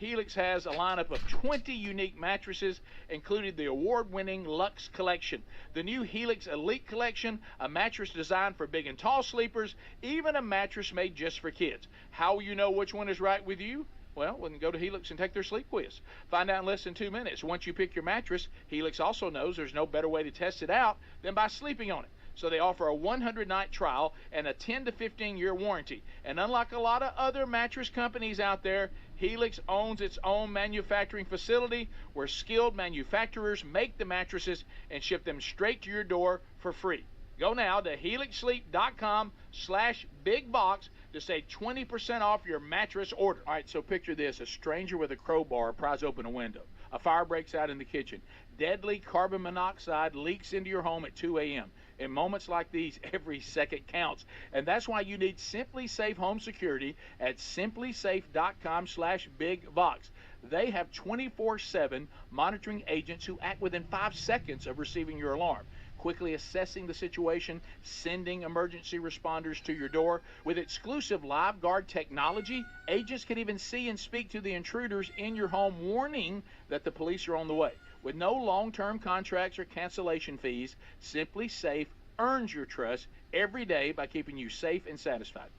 Helix has a lineup of 20 unique mattresses, including the award-winning Luxe Collection, the new Helix Elite Collection, a mattress designed for big and tall sleepers, even a mattress made just for kids. How will you know which one is right with you? Well, we can go to Helix and take their sleep quiz. Find out in less than 2 minutes. Once you pick your mattress, Helix also knows there's no better way to test it out than by sleeping on it. So they offer a 100-night trial and a 10 to 15-year warranty. And unlike a lot of other mattress companies out there, Helix owns its own manufacturing facility where skilled manufacturers make the mattresses and ship them straight to your door for free. Go now to helixsleep.com/bigbox to save 20% off your mattress order. All right, so picture this: a stranger with a crowbar pries open a window. A fire breaks out in the kitchen. Deadly carbon monoxide leaks into your home at 2 a.m. In moments like these, every second counts. And that's why you need Simply Safe Home Security at simplysafe.com/bigbox. They have 24/7 monitoring agents who act within 5 seconds of receiving your alarm, quickly assessing the situation, sending emergency responders to your door. With exclusive live guard technology, agents can even see and speak to the intruders in your home, warning that the police are on the way. With no long-term contracts or cancellation fees, Simply Safe earns your trust every day by keeping you safe and satisfied,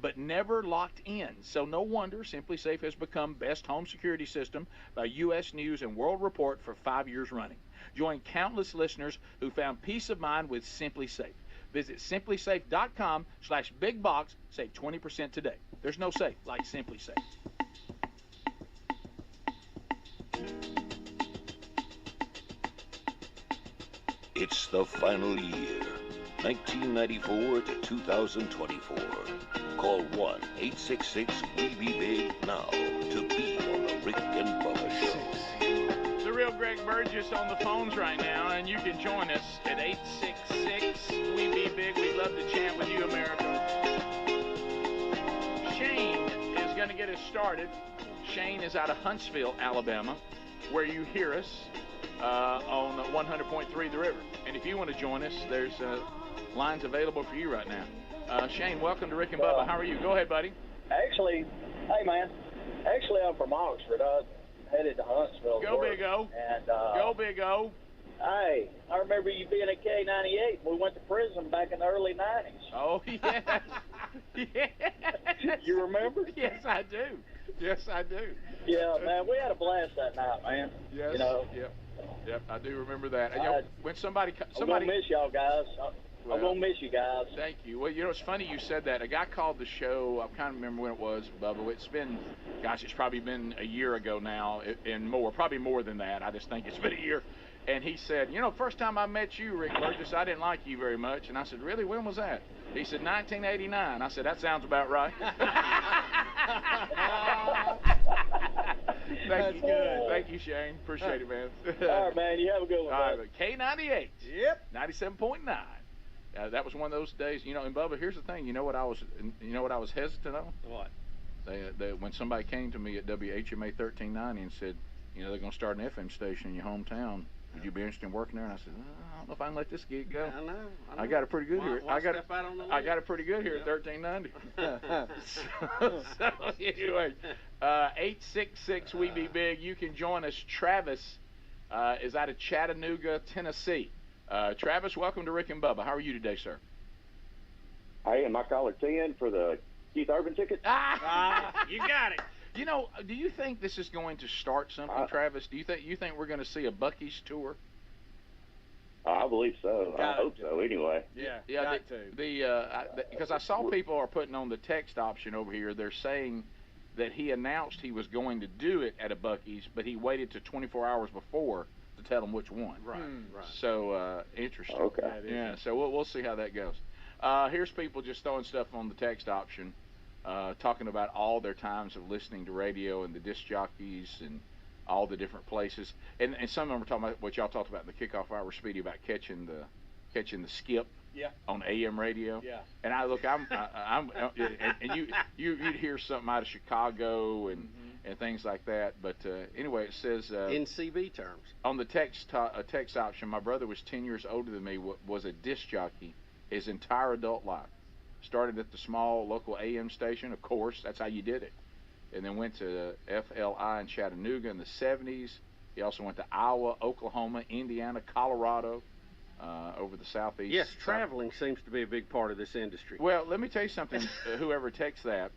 but never locked in. So no wonder Simply Safe has become best home security system by U.S. News and World Report for 5 years running. Join countless listeners who found peace of mind with Simply Safe. Visit simplysafe.com/bigbox. Save 20% today. There's no safe like Simply Safe. It's the final year, 1994 to 2024. Call 1-866-WE-BE-BIG now to be on the Rick and Bubba Show. The real Greg Burgess on the phones right now, and you can join us at 866-WE-BE-BIG. We'd love to chat with you, America. Shane is going to get us started. Shane is out of Huntsville, Alabama, where you hear us on 100.3 The River. And if you want to join us, there's lines available for you right now. Shane, welcome to Rick and Bubba. How are you? Go ahead, buddy. Actually, hey, man. Actually, I'm from Oxford. I headed to Huntsville. Go Big O. And, go Big O. Hey, I remember you being at K98. We went to prison back in the early 90s. Oh, yes. Yes. You remember? Yes, I do. Yes, I do. Yeah, man, we had a blast that night, man. Yes. You know? Yep, I do remember that. And, you know, when somebody I'm going to miss y'all guys. I'm going to miss you guys. Thank you. Well, you know, it's funny you said that. A guy called the show, I can't remember when it was, Bubba. It's been, gosh, it's probably been a year ago now and more, probably more than that. I just think it's been a year. And he said, you know, first time I met you, Rick Burgess, I didn't like you very much. And I said, really? When was that? He said, 1989. I said, that sounds about right. Thank you. Good. Thank you, Shane. Appreciate it, man. All right, man. You have a good one. All right, but K98. Yep. 97.9. That was one of those days, you know. And Bubba, here's the thing. You know what I was hesitant on? What? When somebody came to me at WHMA 1390 and said, you know, they're going to start an FM station in your hometown. Would you be interested in working there? And I said, I don't know if I can let this gig go. I know. I got it pretty good here. I got it pretty good here Yep. at 1390. so anyway, 866-WE-BE-BIG. You can join us. Travis is out of Chattanooga, Tennessee. Travis, welcome to Rick and Bubba. How are you today, sir? Hey, am I caller 10 for the Keith Urban ticket? You got it. You know, do you think this is going to start something, Travis? Do you think we're going to see a Buc-ee's tour? I believe so. I hope so. Anyway. Yeah. Because I saw people are putting on the text option over here. They're saying that he announced he was going to do it at a Buc-ee's, but he waited to 24 hours before to tell them which one. Right. Right. So interesting. Okay. Yeah. So we'll see how that goes. Here's people just throwing stuff on the text option. Talking about all their times of listening to radio and the disc jockeys and all the different places, and some of them are talking about what y'all talked about in the kickoff hour, Speedy, about catching the skip on AM radio. Yeah. And you'd hear something out of Chicago and things like that. But anyway, it says in CB terms on the text option, my brother was 10 years older than me, was a disc jockey his entire adult life. Started at the small local AM station, of course. That's how you did it. and then went to FLI in Chattanooga in the 70s. He also went to Iowa, Oklahoma, Indiana, Colorado, over the southeast. Yes, traveling seems to be a big part of this industry. Well, let me tell you something. Whoever takes that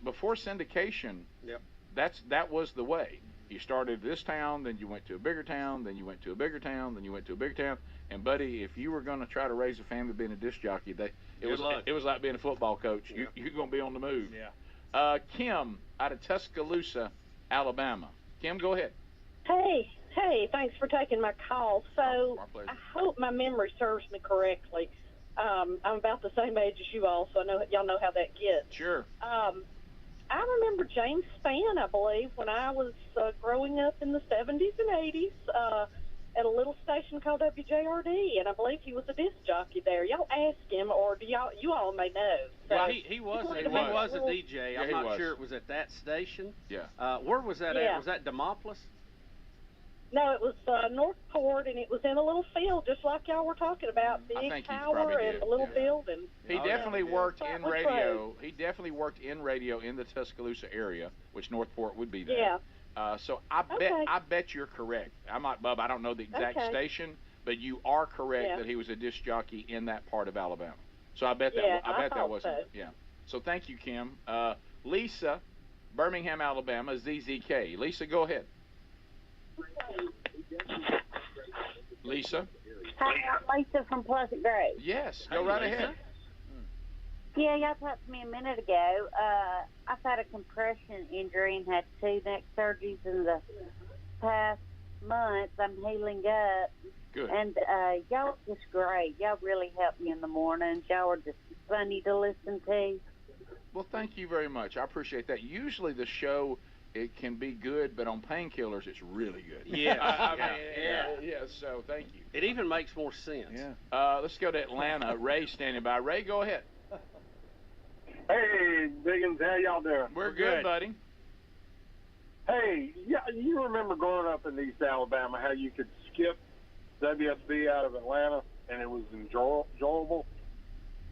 before syndication, Yep. that was the way. You started this town, then you went to a bigger town, then you went to a bigger town, then you went to a bigger town. And buddy, if you were going to try to raise a family being a disc jockey, it was like being a football coach. Yeah. You're going to be on the move. Yeah. Kim out of Tuscaloosa, Alabama. Kim, go ahead. Hey, thanks for taking my call. So Our pleasure. I hope my memory serves me correctly. I'm about the same age as you all, so I know y'all know how that gets. Sure. I remember James Spann, I believe, when I was growing up in the 70s and 80s at a little station called WJRD, and I believe he was a disc jockey there. Y'all ask him, or you all may know. So, Well, he was a DJ. Yeah, I'm he not was. sure it was at that station. Yeah. Where was that Yeah. at? Was that Demopolis? No, it was Northport, and it was in a little field, just like y'all were talking about, I big think he tower probably and did, a little yeah. building. He Oh, definitely yeah. worked That in was radio. He definitely worked in radio in the Tuscaloosa area, which Northport would be there. Yeah. So I bet you're correct. I'm not, Bub. I don't know the exact Okay. station, but you are correct Yeah. that he was a disc jockey in that part of Alabama. So I bet Yeah, that. I bet that thought wasn't. so. Yeah. So thank you, Kim. Lisa, Birmingham, Alabama, ZZK. Lisa, go ahead. Lisa. Hi, I'm Lisa from Pleasant Grove. Yes. Go Hey, right Lisa. ahead. Yeah, y'all talked to me a minute ago. I've had a compression injury and had 2 neck surgeries in the past months. I'm healing up. Good. And y'all are just great. Y'all really help me in the mornings. Y'all are just funny to listen to. Well, thank you very much. I appreciate that. Usually the show, it can be good, but on painkillers, it's really good. Yeah. I Yeah. mean, yeah. So thank you. It even makes more sense. Yeah. Let's go to Atlanta. Ray standing by. Ray, go ahead. Hey, Biggins, how y'all doing? We're good, buddy. Hey, yeah, you remember growing up in East Alabama how you could skip WSB out of Atlanta and it was enjoyable?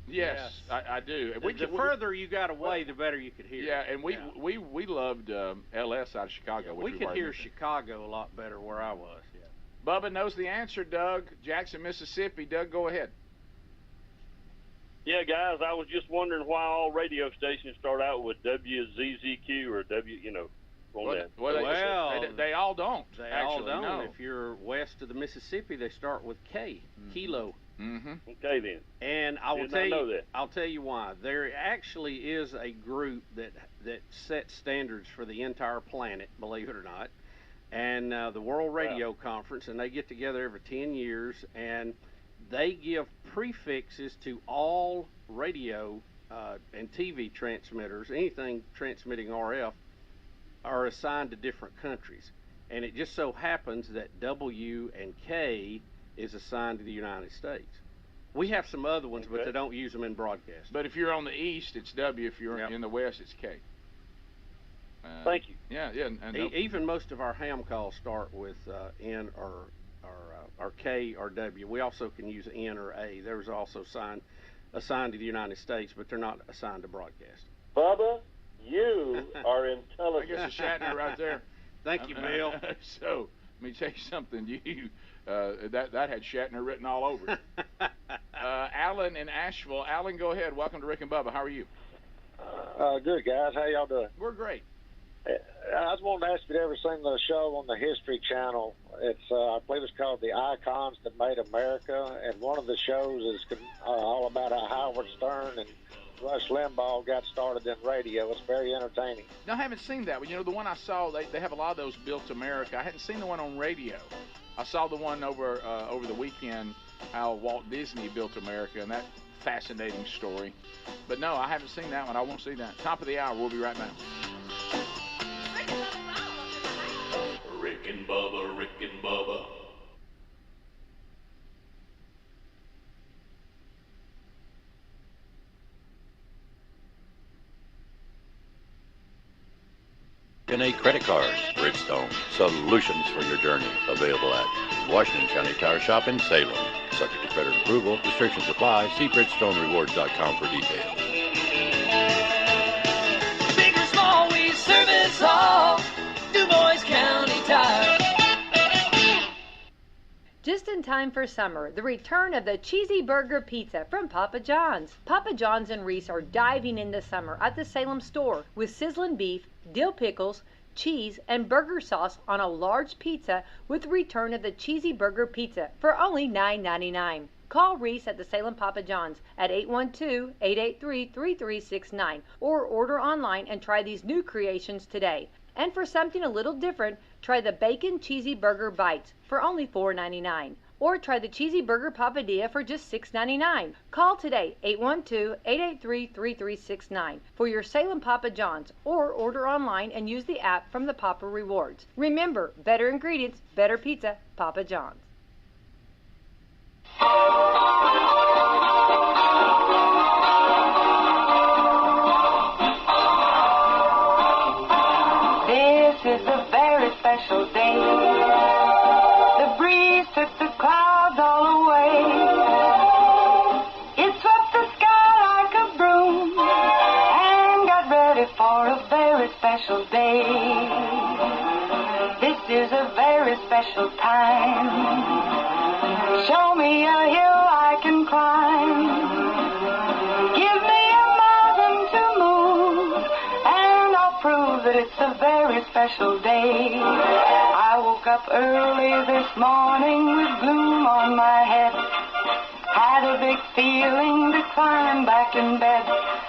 Yes, I do. The further you got away, the better you could hear. Yeah, and we loved LS out of Chicago. We could hear Chicago a lot better where I was. Yeah. Bubba knows the answer, Doug. Jackson, Mississippi. Doug, go ahead. Yeah, guys, I was just wondering why all radio stations start out with WZZQ or They all don't. They actually, all don't. No. If you're west of the Mississippi, they start with K, kilo. Mm-hmm. Okay, then. And I'll tell you why. There actually is a group that sets standards for the entire planet, believe it or not, and the World Radio Conference, and they get together every 10 years, and they give prefixes to all radio and TV transmitters. Anything transmitting RF are assigned to different countries, and it just so happens that W and K is assigned to the United States. We have some other ones, but they don't use them in broadcast. But if you're on the east, it's W. If you're in the west, it's K. Thank you. Yeah. And Even most of our ham calls start with N or K or W. We also can use N or A. There's also assigned to the United States, but they're not assigned to broadcast. Bubba, you are I intelligent. guess a Shatner right there. Thank you, Bill. So let me tell you something. That had Shatner written all over it. Alan in Asheville. Alan, go ahead. Welcome to Rick and Bubba. How are you? Good, guys. How y'all doing? We're great. I just wanted to ask if you'd ever seen the show on the History Channel. It's, I believe it's called The Icons That Made America, and one of the shows is all about how Howard Stern and Rush Limbaugh got started in radio. It's very entertaining. No, I haven't seen that one. You know, the one I saw, they have a lot of those built America. I hadn't seen the one on radio. I saw the one over the weekend, how Walt Disney built America, and that fascinating story. But no, I haven't seen that one. I won't see that. Top of the hour. We'll be right back. Rick and Bubba, Rick and Bubba. Caffeinated credit cards, Bridgestone, solutions for your journey. Available at Washington County Tire Shop in Salem. Subject to credit approval. Restrictions apply. See BridgestoneRewards.com for details. Big or small, we serve time for summer, the return of the Cheesy Burger Pizza from Papa John's. Papa John's and Reese are diving into summer at the Salem store with sizzling beef, dill pickles, cheese, and burger sauce on a large pizza with the return of the Cheesy Burger Pizza for only $9.99. Call Reese at the Salem Papa John's at 812-883-3369 or order online and try these new creations today. And for something a little different, try the Bacon Cheesy Burger Bites for only $4.99. Or try the Cheesy Burger Papadilla for just $6.99. Call today, 812-883-3369 for your Salem Papa John's, or order online and use the app from the Papa Rewards. Remember, better ingredients, better pizza, Papa John's. This is a very special day. The breeze took the clouds all away. It swept the sky like a broom and got ready for a very special day. This is a very special time. Show me a hill I can climb. Give me a mountain to move, and I'll prove that it's a very special day. I woke up early this morning with gloom on my head. Had a big feeling to climb back in bed.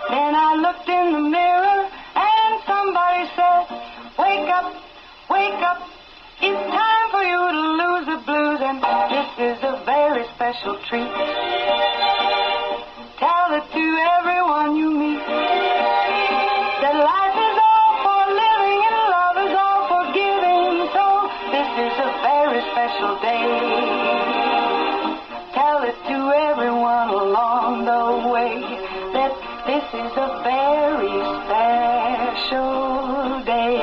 Then I looked in the mirror, and somebody said, wake up, wake up. It's time for you to lose the blues, and this is a very special treat. Tell it to everyone you meet, that life is all for living and love is all for giving. So this is a very special day. Tell it to everyone along the way that this is a very special day.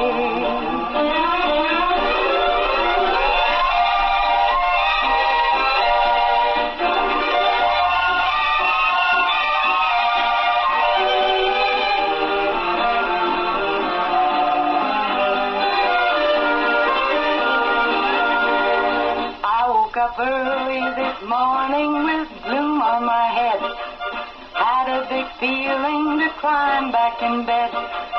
Up early this morning with gloom on my head. Had a big feeling to climb back in bed.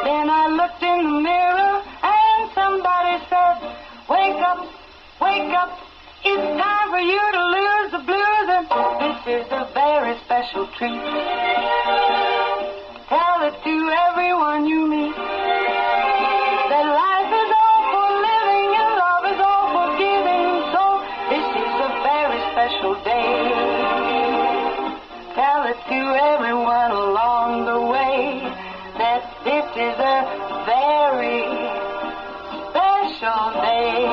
Then I looked in the mirror and somebody said, wake up, wake up. It's time for you to lose the blues, and this is a very special treat. Tell it to everyone you meet that life is all for living and love is all for giving. So this is a very special day. Tell it to everyone along the way that this is a very special day.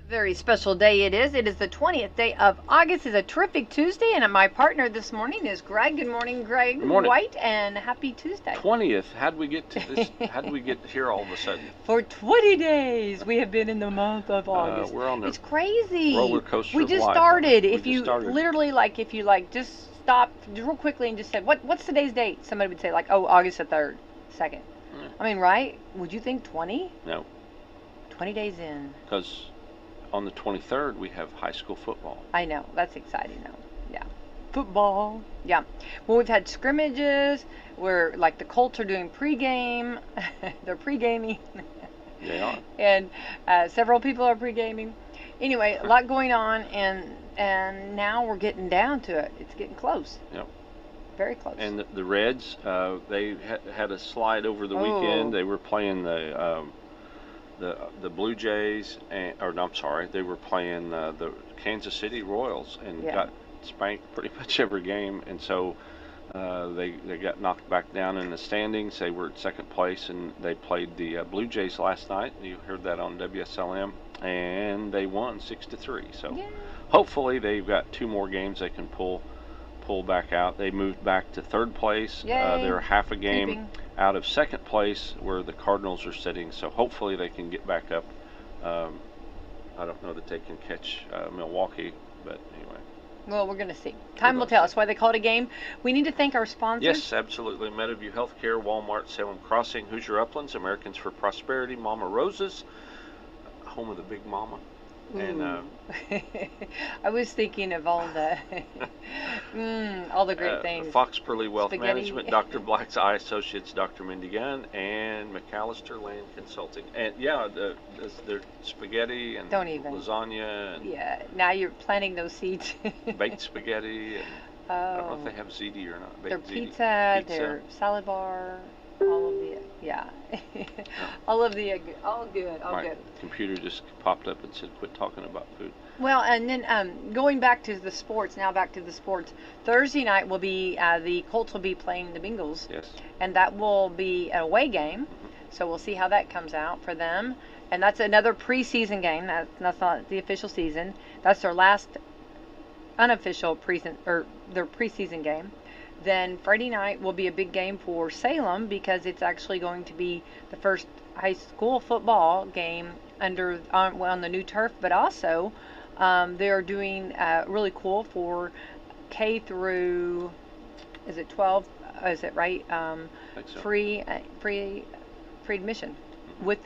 Very special day it is. It is the 20th day of August. It's a terrific Tuesday, and my partner this morning is Greg. Good morning, Greg. Good morning. White, and happy Tuesday. 20th. How'd we get to this? How'd we get here all of a sudden? For 20 days, we have been in the month of August. We're on the It's crazy. roller coaster. We just of life. started. We If just you started. literally, like, if you like, just stopped real quickly and just said, what's today's date? Somebody would say, like, oh, August the 3rd, 2nd. Yeah. I mean, right? Would you think 20? No. 20 days in. Because on the 23rd we have high school football. I know. That's exciting, though. Yeah. Football. Yeah. Well, we've had scrimmages where, like, the Colts are doing pregame. They're pregaming. They are. And several people are pre-gaming. Anyway, a lot going on, and now we're getting down to it. It's getting close. Yep. Very close. And the Reds, they had a slide over the weekend. They were playing the Blue Jays, they were playing the Kansas City Royals and got spanked pretty much every game, and so they got knocked back down in the standings. They were at second place, and they played the Blue Jays last night. You heard that on WSLM, and they won 6-3. So hopefully they've got two more games they can pull back out. They moved back to third place. They're half a game out of second place where the Cardinals are sitting, so hopefully they can get back up. I don't know that they can catch Milwaukee, but anyway. Well, we're going to see. Time will tell. That's why they call it a game. We need to thank our sponsors. Yes, absolutely. Meadowview Healthcare, Walmart, Salem Crossing, Hoosier Uplands, Americans for Prosperity, Mama Rosa's, home of the Big Mama, And I was thinking of all the all the great things. Fox Perley Wealth Spaghetti. Management, Dr. Black's Eye Associates, Dr. Mindy Gunn, and McAllister Land Consulting. And yeah, the spaghetti and Don't even. lasagna and Yeah, now you're planting those seeds. baked spaghetti. And I don't know if they have ziti or not. Their Baked ziti. pizza, their salad bar, all of the all of the all good, all My good. computer just popped up and said, "Quit talking about food." Well, and then going back to the sports. Now back to the sports. Thursday night will be the Colts will be playing the Bengals. Yes. And that will be an away game. So we'll see how that comes out for them. And that's another preseason game. That's not the official season. That's their last unofficial their preseason game. Then Friday night will be a big game for Salem because it's actually going to be the first high school football game on the new turf, but also they are doing really cool for K through, is it 12? Is it right? I think so. Free admission with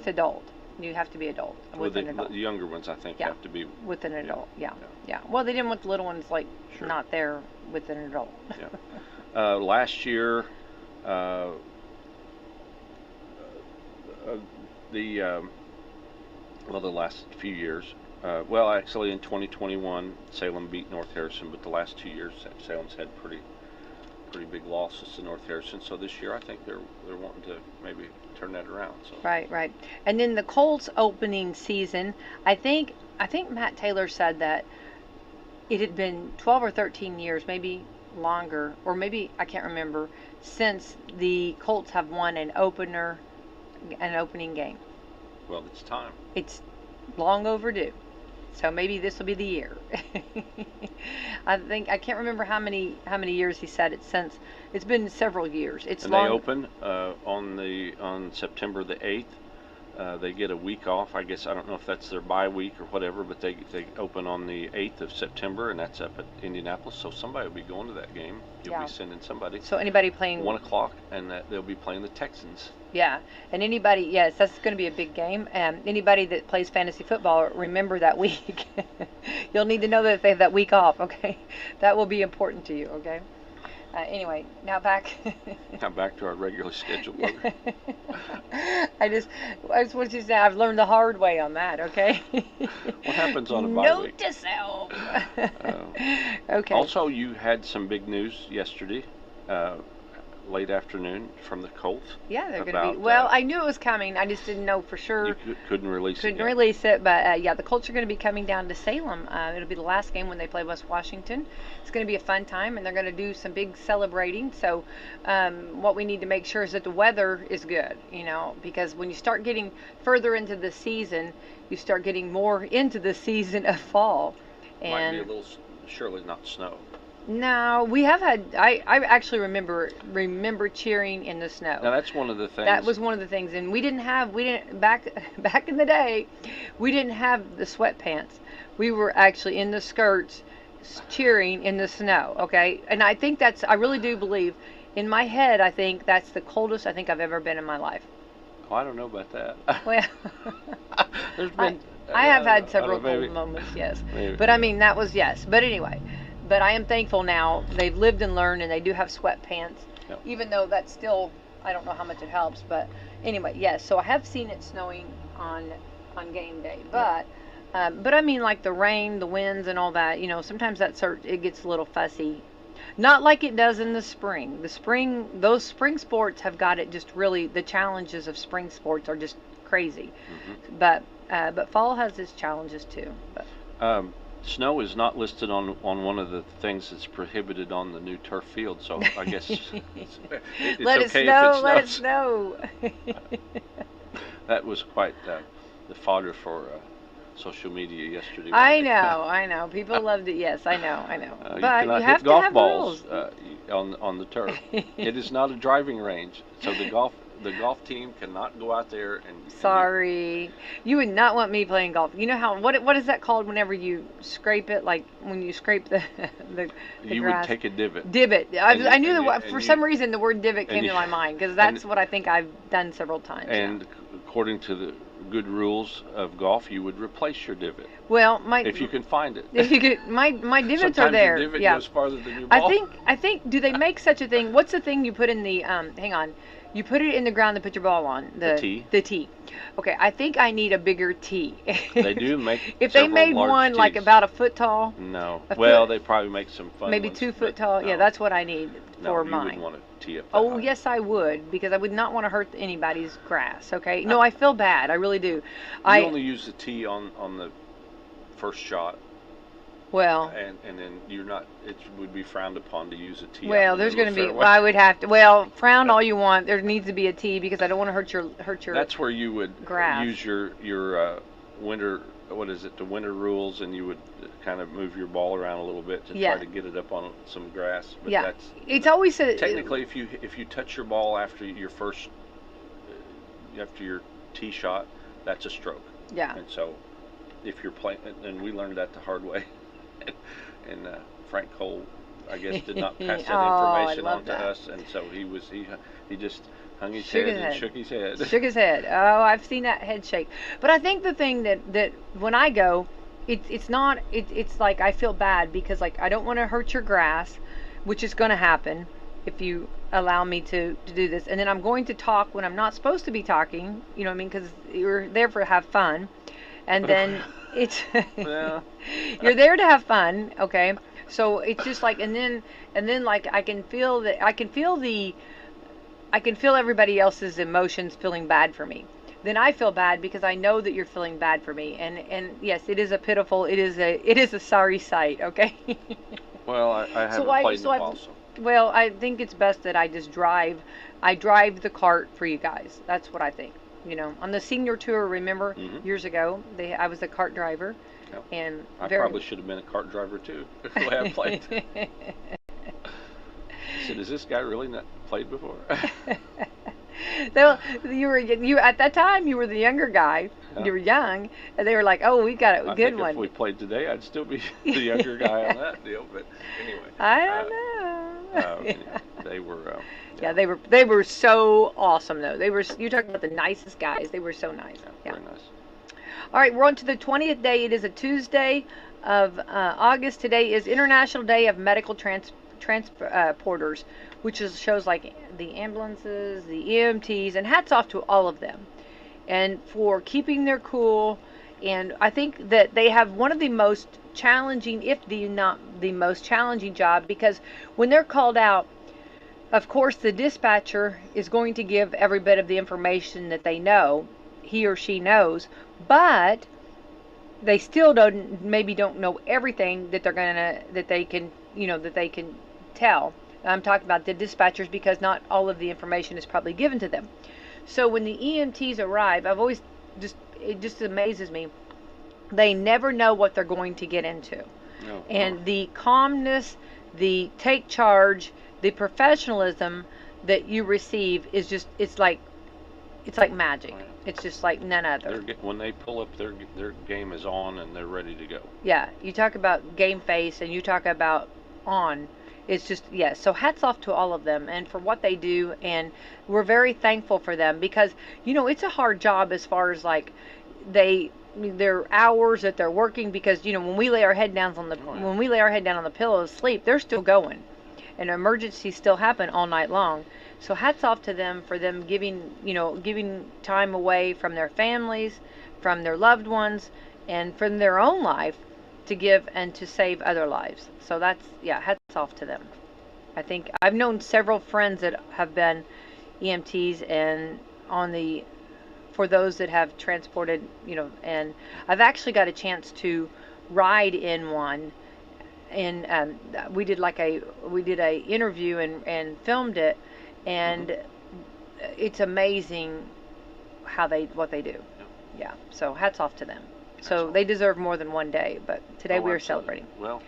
adult. You have to be adult. Well, With an adult. the younger ones, I think, have to be with an adult. Yeah. Well, they didn't want the little ones Sure. not there with an adult. Yeah. Last year, the last few years. Actually, in 2021, Salem beat North Harrison, but the last 2 years, Salem's had pretty big losses to North Harrison. So this year, I think they're wanting to maybe turn that around. So. Right. And then the Colts opening season, I think Matt Taylor said that it had been 12 or 13 years, maybe longer, or maybe I can't remember, since the Colts have won an opening game. Well, it's time. It's long overdue. So maybe this will be the year. I can't remember how many years he said it since. It's been several years. They open on September the 8th. They get a week off. I guess I don't know if that's their bye week or whatever, but they open on the 8th of September, and that's up at Indianapolis. So somebody will be going to that game. You'll be sending somebody. So anybody playing 1:00, and they'll be playing the Texans. Yeah, and anybody, yes, that's going to be a big game. Anybody that plays fantasy football, remember that week. You'll need to know that they have that week off, okay? That will be important to you, okay? Anyway, now back. Now back to our regularly scheduled program. I just want you to say I've learned the hard way on that, okay? What happens on a bye Note week? to self. Okay. Also, you had some big news yesterday, late afternoon, from the Colts. Yeah, they're going to be. Well, I knew it was coming. I just didn't know for sure. You couldn't release it. Couldn't release it, but the Colts are going to be coming down to Salem. It'll be the last game when they play West Washington. It's going to be a fun time, and they're going to do some big celebrating. So, what we need to make sure is that the weather is good, because when you start getting further into the season, you start getting more into the season of fall. Might be a little, surely not snow. No, we have had. I actually remember cheering in the snow. Now that's one of the things. That was one of the things, and we didn't back in the day. We didn't have the sweatpants. We were actually in the skirts, cheering in the snow. Okay, and I think I really do believe, in my head, I think that's the coldest I think I've ever been in my life. Oh, I don't know about that. Well, there's been. I have had several cold moments, yes. Maybe. But I mean, that was yes. But anyway. But I am thankful now. They've lived and learned, and they do have sweatpants. Yep. Even though that's still, I don't know how much it helps. But anyway, yes. So I have seen it snowing on game day. But I mean, like the rain, the winds, and all that. Sometimes it gets a little fussy. Not like it does in the spring. Those spring sports have got it just really. The challenges of spring sports are just crazy. Mm-hmm. But fall has its challenges too. But. Snow is not listed on one of the things that's prohibited on the new turf field, so I guess it's let okay it if it snow. That was quite the fodder for social media yesterday. I know. People loved it. Yes, I know. But you have hit golf to have balls rules. on the turf. It is not a driving range, so the golf team cannot go out there and. Sorry, you would not want me playing golf. You know how what is that called whenever you scrape it? Like when you scrape the you grass. would take a divot. Divot. I knew for some reason the word divot came to my mind because that's what I think I've done several times. And according to good rules of golf, you would replace your divot. Well, if you can find it. If you could, my divots Sometimes are there. Your divot yeah. goes farther than your ball. I think. Do they make such a thing? What's the thing you put in the? Hang on. You put it in the ground to put your ball on. The tee. The tee. Okay, I think I need a bigger tee. They do make. If they made one tees. like about a foot tall. No. Well, they probably make some fun. Maybe ones, 2 foot tall. No. Yeah, that's what I need for you mine. wouldn't want to tee up that Oh, high. yes, I would, because I would not want to hurt anybody's grass. Okay. No, I feel bad. I really do. You only use the tee on the first shot. Well. And then you're not. It would be frowned upon to use a tee. Well, there's going to be. Well, I would have to. Well, frown all you want. There needs to be a tee because I don't want to hurt your. That's where you would grass. Use your winter. What is it? The winter rules, and you would kind of move your ball around a little bit to try to get it up on some grass. But that's, it's always technically if you touch your ball after your tee shot, that's a stroke. Yeah. And so, if you're playing, and we learned that the hard way, and Frank Cole, I guess, did not pass that information on to us, and so he just hung his head and shook his head. Shook his head. Oh, I've seen that head shake. But I think the thing that when I go, it's like I feel bad because like I don't want to hurt your grass, which is going to happen if you allow me to do this. And then I'm going to talk when I'm not supposed to be talking. You know what I mean? Because you're there to have fun, and then it's you're there to have fun. Okay. So it's just like and then like I can feel everybody else's emotions feeling bad for me. Then I feel bad because I know that you're feeling bad for me. And yes, it is a sorry sight, okay? Well, I haven't played in a while, so. Well, I think it's best that I just drive the cart for you guys. That's what I think. You know, on the senior tour, remember years ago, I was a cart driver. Yep. And I probably should have been a cart driver too, the way I played. I said, "Has this guy really not played before?" you at that time you were the younger guy. Yeah. You were young, and they were like, "Oh, we got a good one." If we played today, I'd still be the younger guy on that deal. But anyway, I don't know. Anyway, they were. Yeah, they were so awesome though. You're talking about the nicest guys. They were so nice. Yeah. Very nice. All right, we're on to the 20th day. It is a Tuesday of August. Today is International Day of Medical Transporters, which shows like the ambulances, the EMTs, and hats off to all of them, and for keeping their cool. And I think that they have one of the most challenging, if not the most challenging job, because when they're called out, of course, the dispatcher is going to give every bit of the information that they know, he or she knows, but they still don't know everything that they can tell. I'm talking about the dispatchers because not all of the information is probably given to them. So when the EMTs arrive, it just amazes me. They never know what they're going to get into. No. And the calmness, the take charge, the professionalism that you receive is just it's like magic. Right. It's just like none other. When they pull up, their game is on and they're ready to go. Yeah, you talk about game face and you talk about on. It's just, yes. So hats off to all of them and for what they do, and we're very thankful for them because it's a hard job as far as like their hours that they're working, because when we lay our head down on the pillow to sleep, they're still going, and emergencies still happen all night long. So hats off to them for them giving time away from their families, from their loved ones, and from their own life to give and to save other lives. So hats off to them. I think I've known several friends that have been EMTs and for those that have transported, and I've actually got a chance to ride in one. And we did a interview and filmed it, and it's amazing what they do. Yeah. So hats off to them. So they deserve more than one day, but today we are celebrating. Well,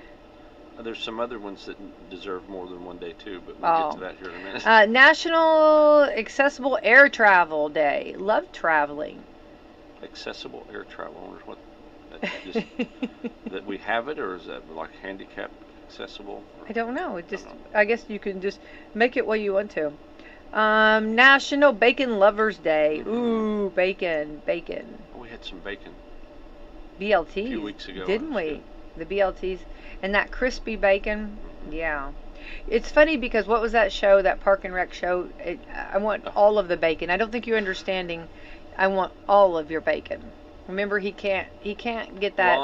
there's some other ones that deserve more than one day too, but we'll get to that here in a minute. National Accessible Air Travel Day. Love traveling. Accessible air travel. I wonder what that we have it, or is that like handicap accessible? I don't know. I guess you can just make it what you want to. National Bacon Lovers Day. Ooh, bacon. I we had some bacon BLTs. a few weeks ago. Didn't we? The BLTs. And that crispy bacon. Yeah. It's funny because what was that show, that Park and Rec show? I want all of the bacon. I don't think you're understanding. I want all of your bacon. Remember, he can't get that.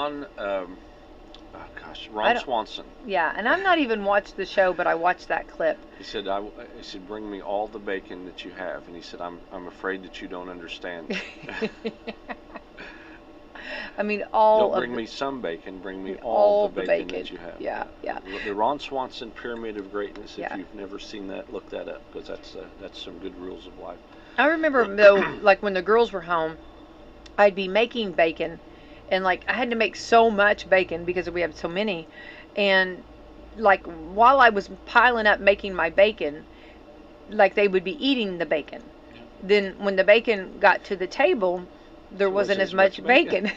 Ron Swanson. Yeah, and I've not even watched the show, but I watched that clip. He said, he said, bring me all the bacon that you have. And he said, I'm afraid that you don't understand. I mean, all Don't bring me some bacon, bring me all the bacon that you have. Yeah, yeah. The Ron Swanson Pyramid of Greatness, if you've never seen that, look that up, because that's some good rules of life. I remember, though, like when the girls were home, I'd be making bacon, and like I had to make so much bacon because we had so many, and like while I was piling up making my bacon, like they would be eating the bacon. Yeah. Then when the bacon got to the table, there wasn't as much bacon.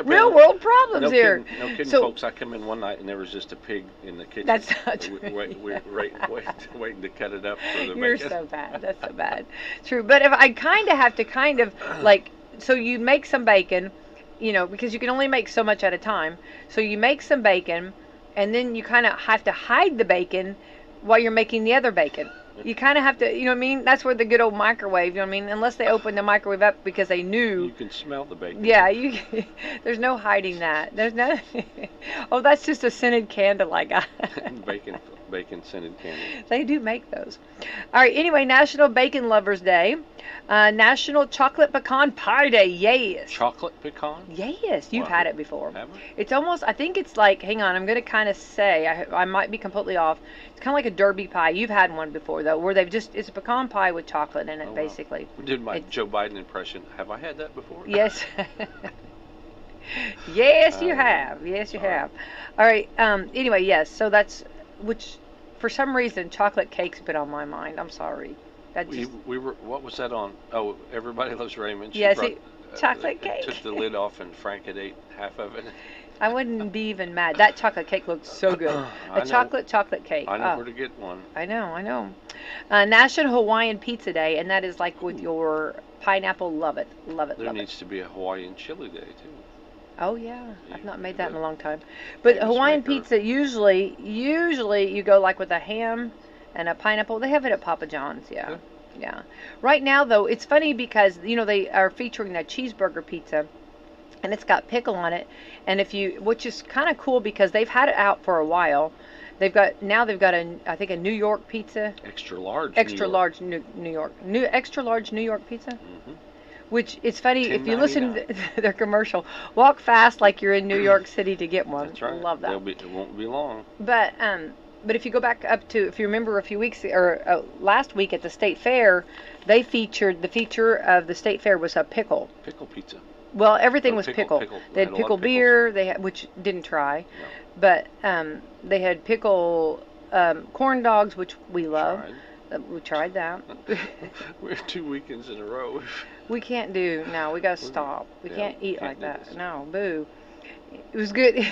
Real world problems here. No kidding, folks. I come in one night and there was just a pig in the kitchen. That's not true. Waiting to cut it up for the bacon. You're so bad. That's so bad. True. But if I have to like, so you make some bacon, you know, because you can only make so much at a time. So you make some bacon, and then you kind of have to hide the bacon while you're making the other bacon. You kind of have to, you know what I mean? That's where the good old microwave, you know what I mean? Unless they open the microwave up because they knew. You can smell the bacon. Yeah, there's no hiding that. There's no. Oh, that's just a scented candle I got. Bacon scented candle. They do make those. All right, anyway, National Bacon Lovers Day. National Chocolate Pecan Pie Day. Yes. Chocolate pecan? Yes, you've had it before. Have I? It's almost, I think it's like, hang on, I'm going to kind of say, I might be completely off. It's kind of like a derby pie. You've had one before, though, where it's a pecan pie with chocolate in it, basically. We did my Joe Biden impression. Have I had that before? Yes. Yes, you have. Yes, you have. All right. Anyway, yes. So that's, which, for some reason, chocolate cake's been on my mind. I'm sorry. We were. What was that on? Oh, Everybody Loves Raymond. Yes, chocolate cake. Took the lid off and Frank had ate half of it. I wouldn't be even mad. That chocolate cake looked so good. A chocolate cake. I know where to get one. I know. National Hawaiian Pizza Day, and that is like with your pineapple. Love it. There needs to be a Hawaiian chili day too. Oh yeah, I've not made that in a long time. But Hawaiian pizza usually you go like with a ham and a pineapple. They have it at Papa John's, yeah. Right now though, it's funny because you know they are featuring that cheeseburger pizza, and it's got pickle on it. And which is kind of cool because they've had it out for a while. They've got I think a New York pizza. Extra large New York pizza. Mm-hmm. Which it's funny if you listen to their commercial. Walk fast like you're in New York City to get one. That's right. Love that. It won't be long. But if you go back up to, if you remember a few weeks or last week at the state fair, the feature of the state fair was a pickle pizza. Well, everything was pickle. They had pickle beer. Which didn't try, but they had pickle corn dogs, which we love. We tried that. We're 2 weekends in a row. We can't do. No, we gotta stop. We can't eat like that. No, boo. It was good.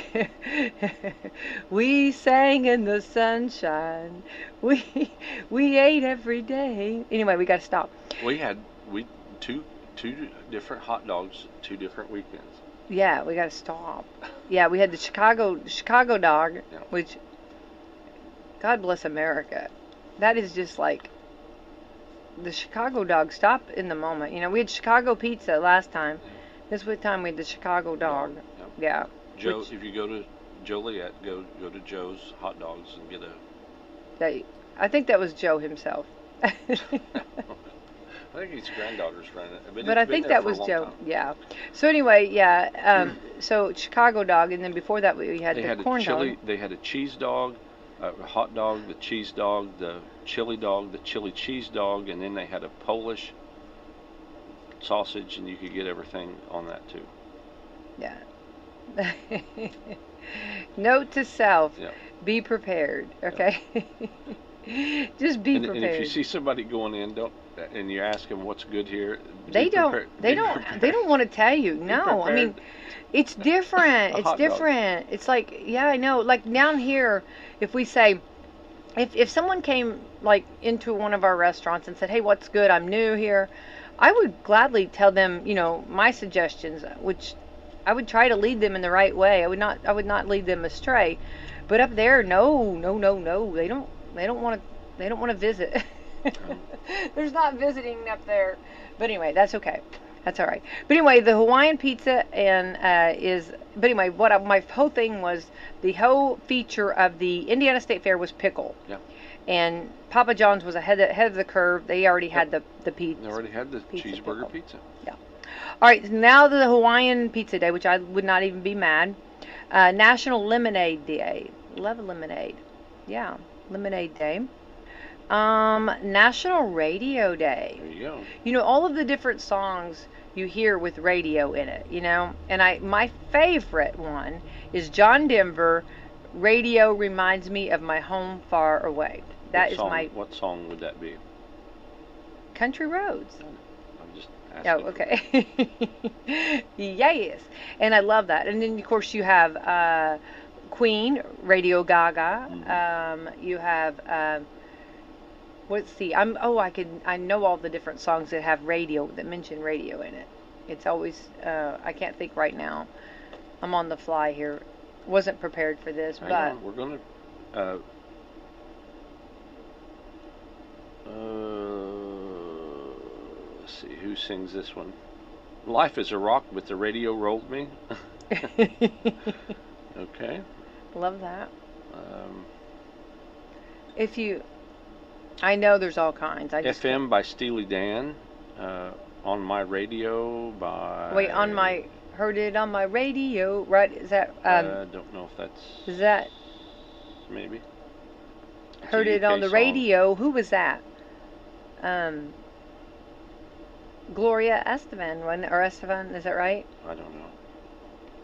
We sang in the sunshine. We ate every day. Anyway, we gotta stop. We had two different hot dogs, 2 different weekends. Yeah, we gotta stop. Yeah, we had the Chicago dog, which, God bless America. That is just like the Chicago dog. Stop in the moment. You know, we had Chicago pizza last time. This time we had the Chicago dog. Yeah. Joe, if you go to Joliet, go to Joe's Hot Dogs and get I think that was Joe himself. I think his granddaughter's running it. But I think that was Joe. Time. Yeah. So anyway, so Chicago dog, and then before that we had the corn dog. They had a cheese dog, a hot dog, the cheese dog, the chili cheese dog, and then they had a Polish sausage, and you could get everything on that too. Yeah. Note to self: be prepared. Okay. Just be prepared. And if you see somebody going in, and you ask them what's good here, they don't want to tell you. No, I mean, it's different. It's different. It's like, I know. Like down here, if we say, if someone came like into one of our restaurants and said, "Hey, what's good? I'm new here. I would gladly tell them, my suggestions, which I would try to lead them in the right way. I would not lead them astray. But up there, no. They don't want to visit. There's not visiting up there. But anyway, that's okay. That's all right. But anyway, the Hawaiian pizza but anyway, my whole thing was, the whole feature of the Indiana State Fair was pickle. Yeah. And Papa John's was ahead of the curve. They already had the pizza. They already had the cheeseburger pickle. pizza. Yeah. All right, now the Hawaiian Pizza Day, which I would not even be mad. National Lemonade Day. Love lemonade. Yeah, Lemonade Day. National Radio Day. There you go. All of the different songs you hear with radio in it, And my favorite one is John Denver, Radio Reminds Me of My Home Far Away. What song would that be? Country Roads. I'm just asking. Oh, okay. Yes. And I love that. And then, of course, you have Queen, Radio Gaga. Mm-hmm. You have... let's see. I know all the different songs that have radio, that mention radio in it. It's always, I can't think right now. I'm on the fly here. Wasn't prepared for this, Hang but on. We're gonna. Let's see who sings this one. Life is a Rock with the Radio Rolled Me. Okay. Love that. I know there's all kinds. FM by Steely Dan. On My Radio by... Wait, heard it on my radio, right? Is that... I don't know if that's... Is that... Maybe. It's heard it on the radio. Who was that? Gloria Estefan, or Estefan, is that right? I don't know.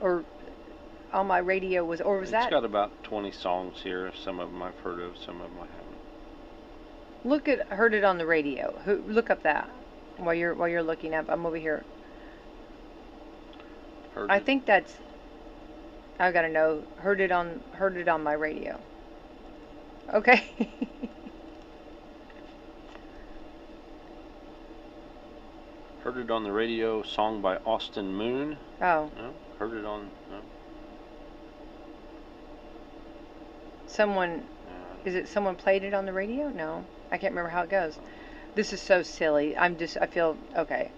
Or on my radio was that... It's got about 20 songs here. Some of them I've heard of, some of them I haven't. Look at heard it on the radio. Look up that while you're looking up. I'm over here. I think that's... I gotta know. Heard it on my radio. Okay. Heard it on the radio, song by Austin Moon. Oh. No, heard it on... No. Someone played it on the radio? No. I can't remember how it goes. This is so silly. I feel... Okay.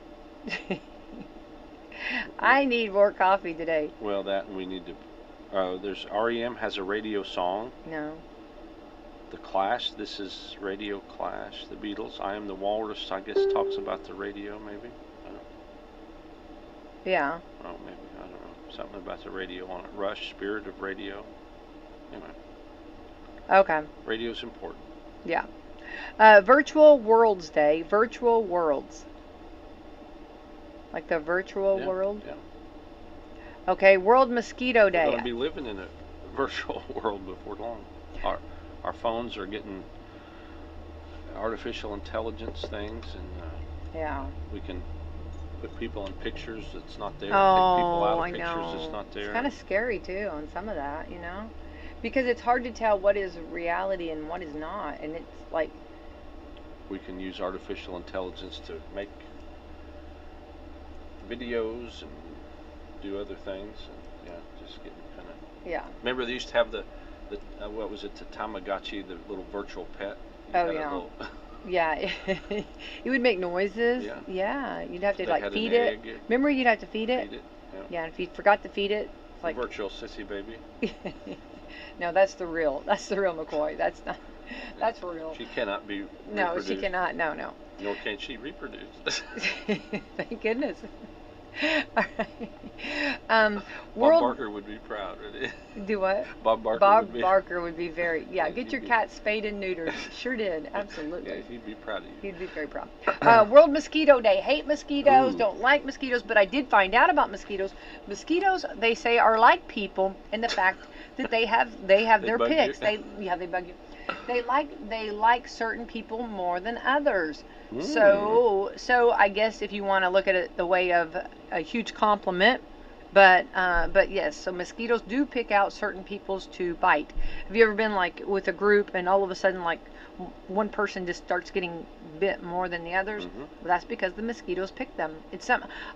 I need more coffee today. Well, that, and we need to... there's REM has a radio song. No. The Clash, this is Radio Clash. The Beatles, I Am the Walrus, I guess talks about the radio, maybe? Yeah. Oh, maybe, I don't know. Something about the radio on it. Rush, Spirit of Radio. Anyway. Okay. Radio's important. Yeah. Virtual Worlds Day. Virtual Worlds. Like the virtual world? Yeah. Okay, World Mosquito Day. We're going to be living in a virtual world before long. Our phones are getting artificial intelligence things, and we can put people in pictures that's not there. Take people out of pictures that's not there. It's kind of scary too on some of that, because it's hard to tell what is reality and what is not, and it's like we can use artificial intelligence to make videos and do other things, and just getting kind of. Yeah. Remember they used to have the what was it, the Tamagotchi, the little virtual pet? Yeah, it would make noises. Yeah, you'd have to feed it. Remember, you'd have to feed it. Yeah, and if you forgot to feed it, it's like virtual sissy baby. No, that's the real McCoy. That's not. That's real. She cannot be. No, she cannot. No. Nor can she reproduce. Thank goodness. All right. Bob Barker would be proud. Do what? Bob Barker. Barker would be very. Yeah, get your cat spayed and neutered. Sure did. Absolutely. Yeah, he'd be proud of you. He'd be very proud. World Mosquito Day. Hate mosquitoes. Ooh. Don't like mosquitoes. But I did find out about mosquitoes. Mosquitoes, they say, are like people in the fact that they have their picks. They bug you. They like certain people more than others. So I guess if you want to look at it the way of a huge compliment, but yes, so mosquitoes do pick out certain peoples to bite. Have you ever been like with a group and all of a sudden like one person just starts getting bit more than the others. Well, that's because the mosquitoes pick them.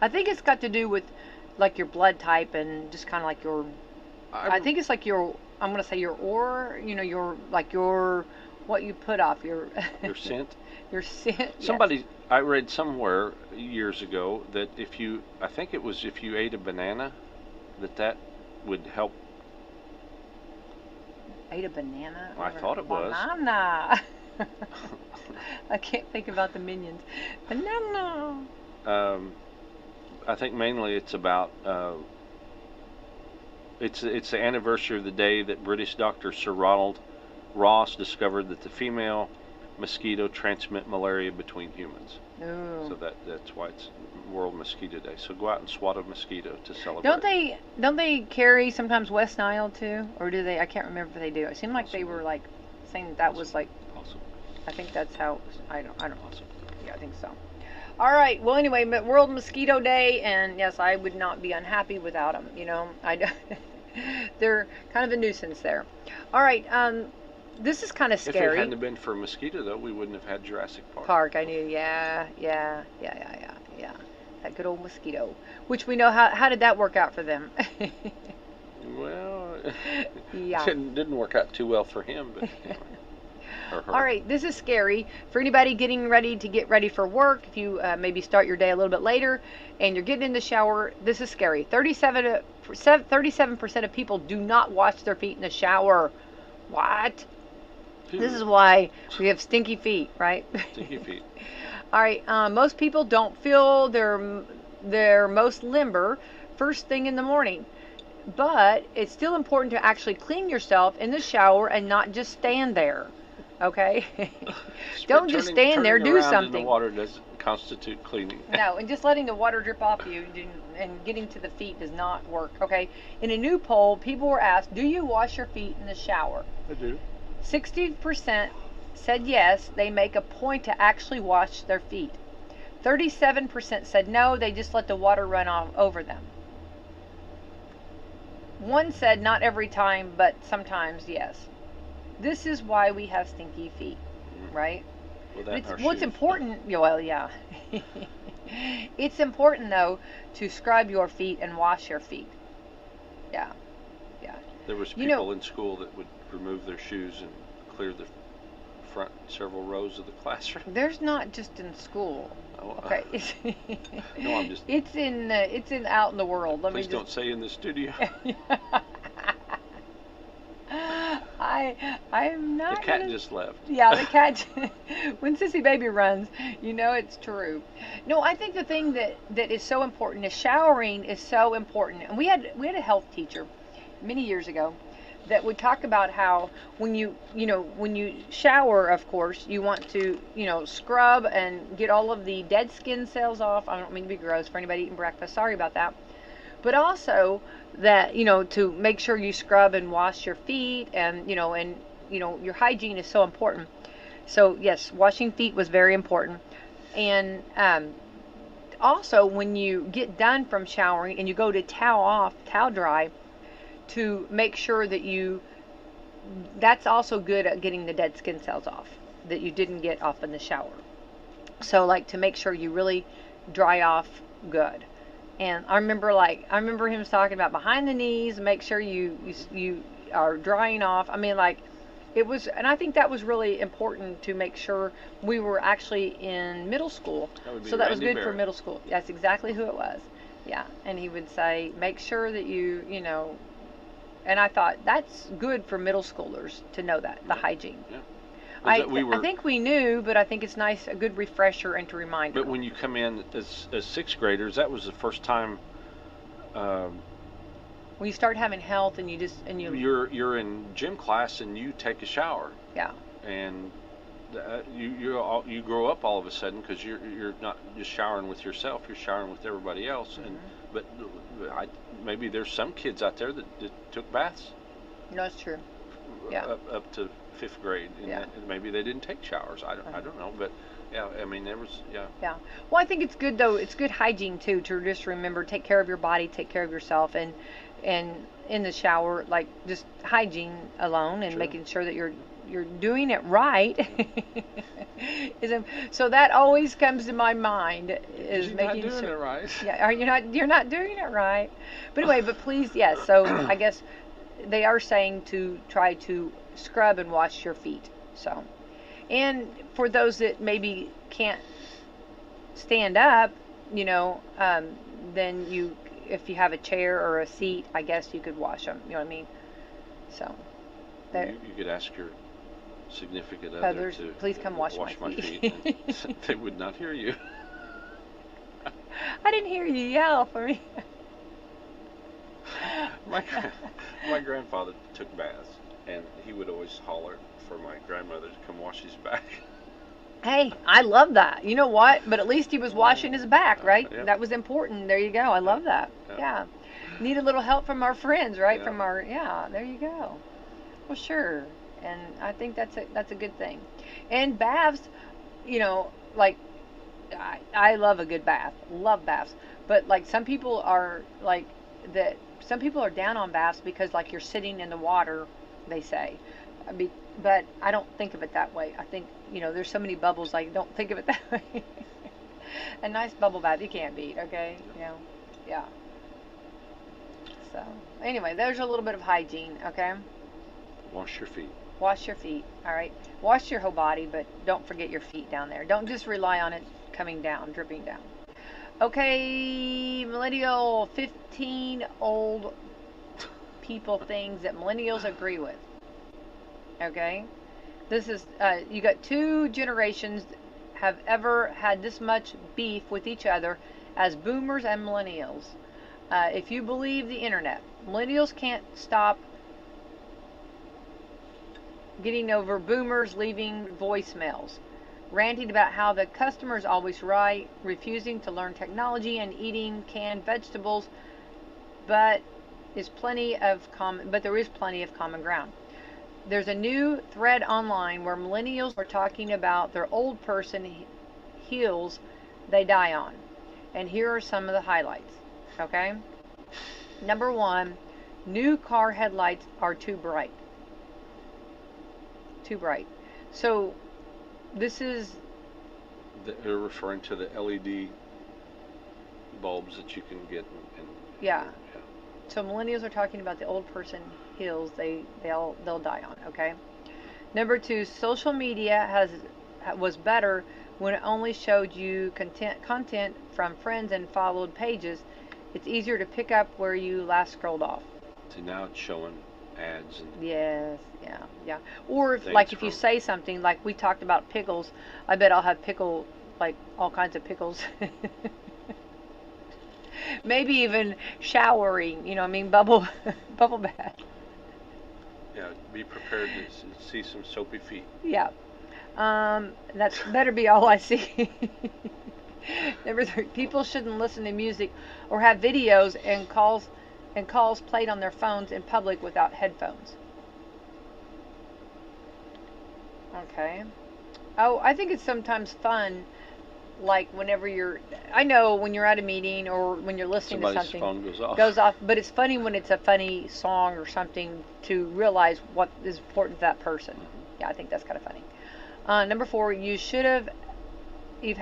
I think it's got to do with like your blood type and just kind of like your. I think it's like your. I'm gonna say your aura. You know, your what you put off your. Your scent. Your scent. Somebody. Yes. I read somewhere years ago that if you ate a banana, that would help. Ate a banana? I thought it was. Banana. I can't think about the Minions. Banana. I think mainly it's about. It's the anniversary of the day that British doctor Sir Ronald Ross discovered that the female mosquito transmit malaria between humans. Ooh. So that's why it's World Mosquito Day. So go out and swat a mosquito to celebrate. Don't they carry sometimes West Nile too, or do they? I can't remember if they do. It seemed like they were like saying that was like. Awesome. I think that's how. I don't. Awesome. Yeah, I think so. All right. Well, anyway, World Mosquito Day, and yes, I would not be unhappy without them. You know, they're kind of a nuisance there. All right. This is kind of scary. If it hadn't been for a mosquito, though, we wouldn't have had Jurassic Park. I knew. Yeah. That good old mosquito. Which we know, how did that work out for them? Well, yeah. It didn't work out too well for him, but anyway. All right, this is scary. For anybody getting ready for work, if you maybe start your day a little bit later and you're getting in the shower, this is scary. 37% of people do not wash their feet in the shower. What? This is why we have stinky feet, right? Stinky feet. All right. Most people don't feel their most limber first thing in the morning, but it's still important to actually clean yourself in the shower and not just stand there. Okay? Don't just stand there. Do something. In the water doesn't constitute cleaning. No, and just letting the water drip off you and getting to the feet does not work. Okay? In a new poll, people were asked, "Do you wash your feet in the shower?" I do. 60% said yes, they make a point to actually wash their feet. 37% said no, they just let the water run off over them. One said not every time, but sometimes yes. This is why we have stinky feet, right? Well, what's important, well, yeah. It's important, though, to scrub your feet and wash your feet. Yeah. There was people in school that would remove their shoes and clear the front several rows of the classroom. There's not just in school. Oh, okay. No, I'm just. It's in out in the world. Please don't say in the studio. I'm not. The cat just left. Yeah, the cat. When Sissy Baby runs, you know it's true. No, I think the thing that is so important is showering is so important. And we had a health teacher many years ago that would talk about how when you shower, of course, you want to, scrub and get all of the dead skin cells off. I don't mean to be gross for anybody eating breakfast. Sorry about that. But also that, to make sure you scrub and wash your feet and your hygiene is so important. So yes, washing feet was very important. And also when you get done from showering and you go to towel dry, to make sure that that's also good at getting the dead skin cells off that you didn't get off in the shower. So to make sure you really dry off good. And I remember him talking about behind the knees, make sure you are drying off. I mean, it was, and I think that was really important to make sure we were actually in middle school. So that was good for middle school. That's exactly who it was. Yeah. And he would say, make sure that and I thought that's good for middle schoolers to know that, the hygiene. Yeah. I think we knew, but I think it's nice, a good refresher and to remind them. But when you come in as sixth graders, that was the first time. When you start having health and you're in gym class and you take a shower. Yeah. And you grow up all of a sudden because you're not just showering with yourself, you're showering with everybody else. Mm-hmm. But maybe there's some kids out there that took baths. No, that's true. Yeah. Up to 5th grade, and maybe they didn't take showers. I don't know, but yeah, I mean there was Yeah. Well, I think it's good though. It's good hygiene too to just remember, take care of your body, take care of yourself, and in the shower, just hygiene alone and making sure that you're you're doing it right. So that always comes to my mind is You're making not doing sure. it right. Yeah, you're not doing it right. But anyway, but please, yes. So I guess they are saying to try to scrub and wash your feet. So, and for those that maybe can't stand up, then if you have a chair or a seat, I guess you could wash them. You know what I mean? So, You could ask your significant other others, to please come wash my my feet. And they would not hear you. I didn't hear you yell for me. My grandfather took baths, and he would always holler for my grandmother to come wash his back. Hey, I love that. You know what? But at least he was washing his back, right? Yep. That was important. There you go. I love that. Yeah. Need a little help from our friends, right? Yeah. From our, there you go. Well, sure. And I think that's a good thing. And baths, like, I love a good bath. Love baths. But like some people are like that. Some people are down on baths because like you're sitting in the water, they say. But I don't think of it that way. I think, there's so many bubbles, like, don't think of it that way. A nice bubble bath, you can't beat, okay? Yeah. So, anyway, there's a little bit of hygiene, okay? Wash your feet. Wash your feet, all right? Wash your whole body, but don't forget your feet down there. Don't just rely on it coming down, dripping down. Okay, millennial, 15 old people things that millennials agree with. Okay, this is you got two generations have ever had this much beef with each other as boomers and millennials. If you believe the internet, millennials can't stop getting over boomers leaving voicemails, ranting about how the customer is always right, refusing to learn technology and eating canned vegetables, but there is plenty of common ground. There's a new thread online where millennials are talking about their old person heels they die on. And here are some of the highlights. Okay? Number 1, new car headlights are too bright. Too bright. So this is... They're referring to the LED bulbs that you can get. Yeah. So millennials are talking about the old person heels they'll die on, okay? Number 2, social media was better when it only showed you content from friends and followed pages. It's easier to pick up where you last scrolled off. See, now it's showing ads. And yes, yeah. Or if you say something, like we talked about pickles, I bet I'll have all kinds of pickles. Maybe even showering, bubble bath. Yeah, be prepared to see some soapy feet. Yeah. That's better be all I see. Number 3, people shouldn't listen to music or have videos and calls played on their phones in public without headphones. Okay. Oh, I think it's sometimes fun, like whenever I know when you're at a meeting or when you're listening to something, phone goes off, but it's funny when it's a funny song or something to realize what is important to that person. Yeah, I think that's kind of funny. Number 4, you should have to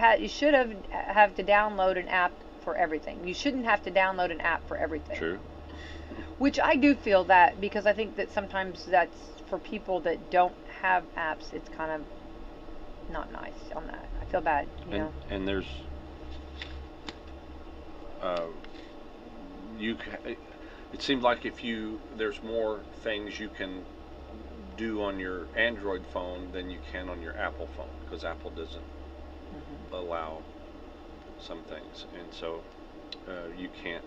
download an app for everything. You shouldn't have to download an app for everything. True. Which I do feel that, because I think that sometimes that's for people that don't have apps, it's kind of not nice on that. I feel bad, you know. And there's it seems like there's more things you can do on your Android phone than you can on your Apple phone, because Apple doesn't allow some things, and so you can't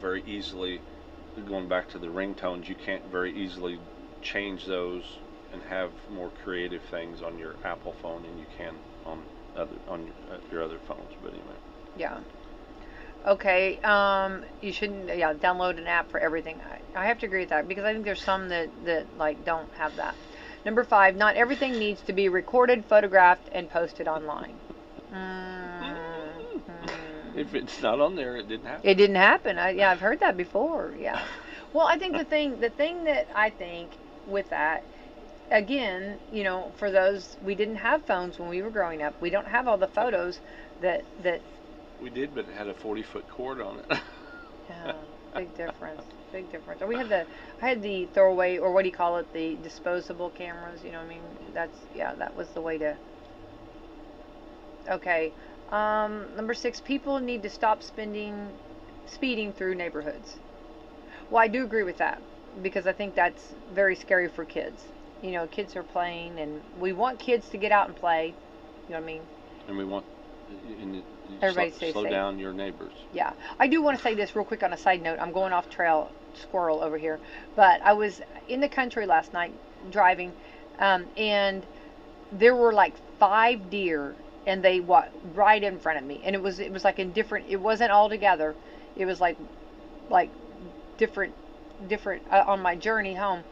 very easily, going back to the ringtones, you can't very easily change those and have more creative things on your Apple phone than you can on your other phones. But anyway. Yeah. Okay. You shouldn't. Yeah. Download an app for everything. I have to agree with that, because I think there's some that like don't have that. Number 5. Not everything needs to be recorded, photographed, and posted online. If it's not on there, it didn't happen. It didn't happen. I've heard that before. Yeah. Well, I think the thing that I think with that again, for those, we didn't have phones when we were growing up. We don't have all the photos that we did, but it had a 40-foot cord on it. Yeah, big difference. Big difference. Or I had the throwaway, or what do you call it, the disposable cameras, you know what I mean? That was the way to. Okay. Number 6, people need to stop speeding through neighborhoods. Well, I do agree with that, because I think that's very scary for kids. Kids are playing, and we want kids to get out and play. You know what I mean? And we want everybody slow down your neighbors. Yeah. I do want to say this real quick on a side note. I'm going off trail, squirrel over here. But I was in the country last night driving, and there were like 5 deer, and they right in front of me. And it was like in different, it wasn't all together. It was like different on my journey home.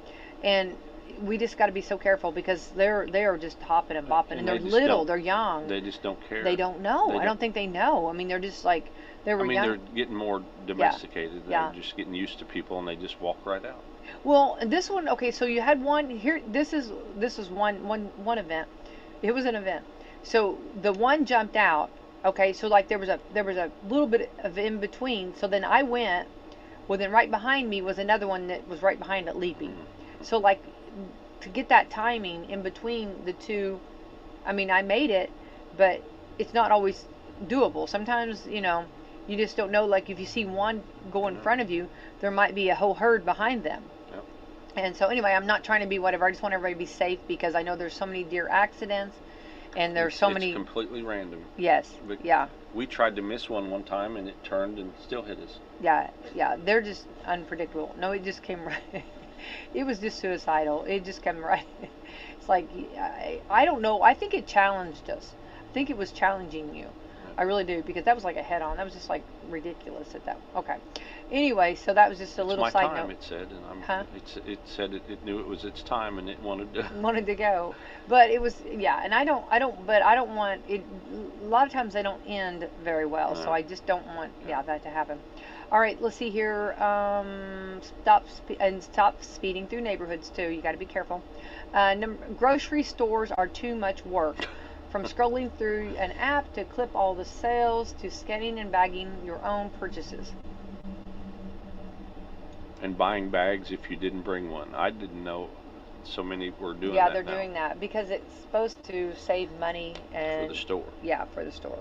And we just got to be so careful, because they are just hopping and bopping, and they're little, they're young. They just don't care. They don't know. I don't think they know. I mean, they're just like, young. They're getting more domesticated. Yeah. They're just getting used to people, and they just walk right out. Well, this one, okay, so you had one here. This is one event. It was an event. So the one jumped out. Okay, so like there was a little bit of in between. So then I went. Well, then right behind me was another one that was right behind it leaping. Mm-hmm. So like, to get that timing in between the two, I mean, I made it, but it's not always doable. Sometimes, you just don't know. Like if you see one go in front of you, there might be a whole herd behind them. Yep. And so anyway, I'm not trying to be whatever. I just want everybody to be safe, because I know there's so many deer accidents, and there's so many. It's completely random. Yes. But yeah. We tried to miss one time, and it turned and still hit us. Yeah. They're just unpredictable. No, it just came right. It was just suicidal. It just came right. It's like, I don't know. I think it challenged us. I think it was challenging you. I really do, because that was like a head-on. That was just like ridiculous at that. Okay. Anyway, so that was just a little side note. It said, and it said it knew it was its time, and it wanted to go. But it was, and I don't want it. A lot of times they don't end very well, so I just don't want that to happen. All right, let's see here. Stop speeding through neighborhoods too. You got to be careful. Grocery stores are too much work. From scrolling through an app to clip all the sales to scanning and bagging your own purchases. And buying bags if you didn't bring one. I didn't know so many were doing that. Yeah, they're doing that because it's supposed to save money and for the store. Yeah, for the store.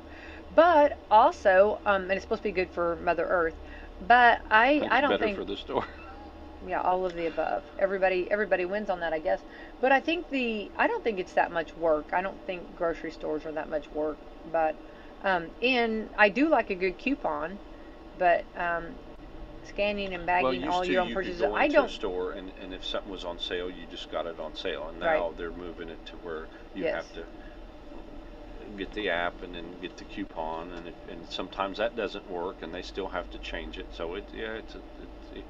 But also, and it's supposed to be good for Mother Earth. But I don't think better for the store. Yeah, all of the above. Everybody wins on that, I guess. But I don't think it's that much work. I don't think grocery stores are that much work. But and I do like a good coupon, but scanning and bagging all your own purchases. I don't. A store and if something was on sale, you just got it on sale, and now they're moving it to where you have to get the app and then get the coupon, and sometimes that doesn't work, and they still have to change it. So it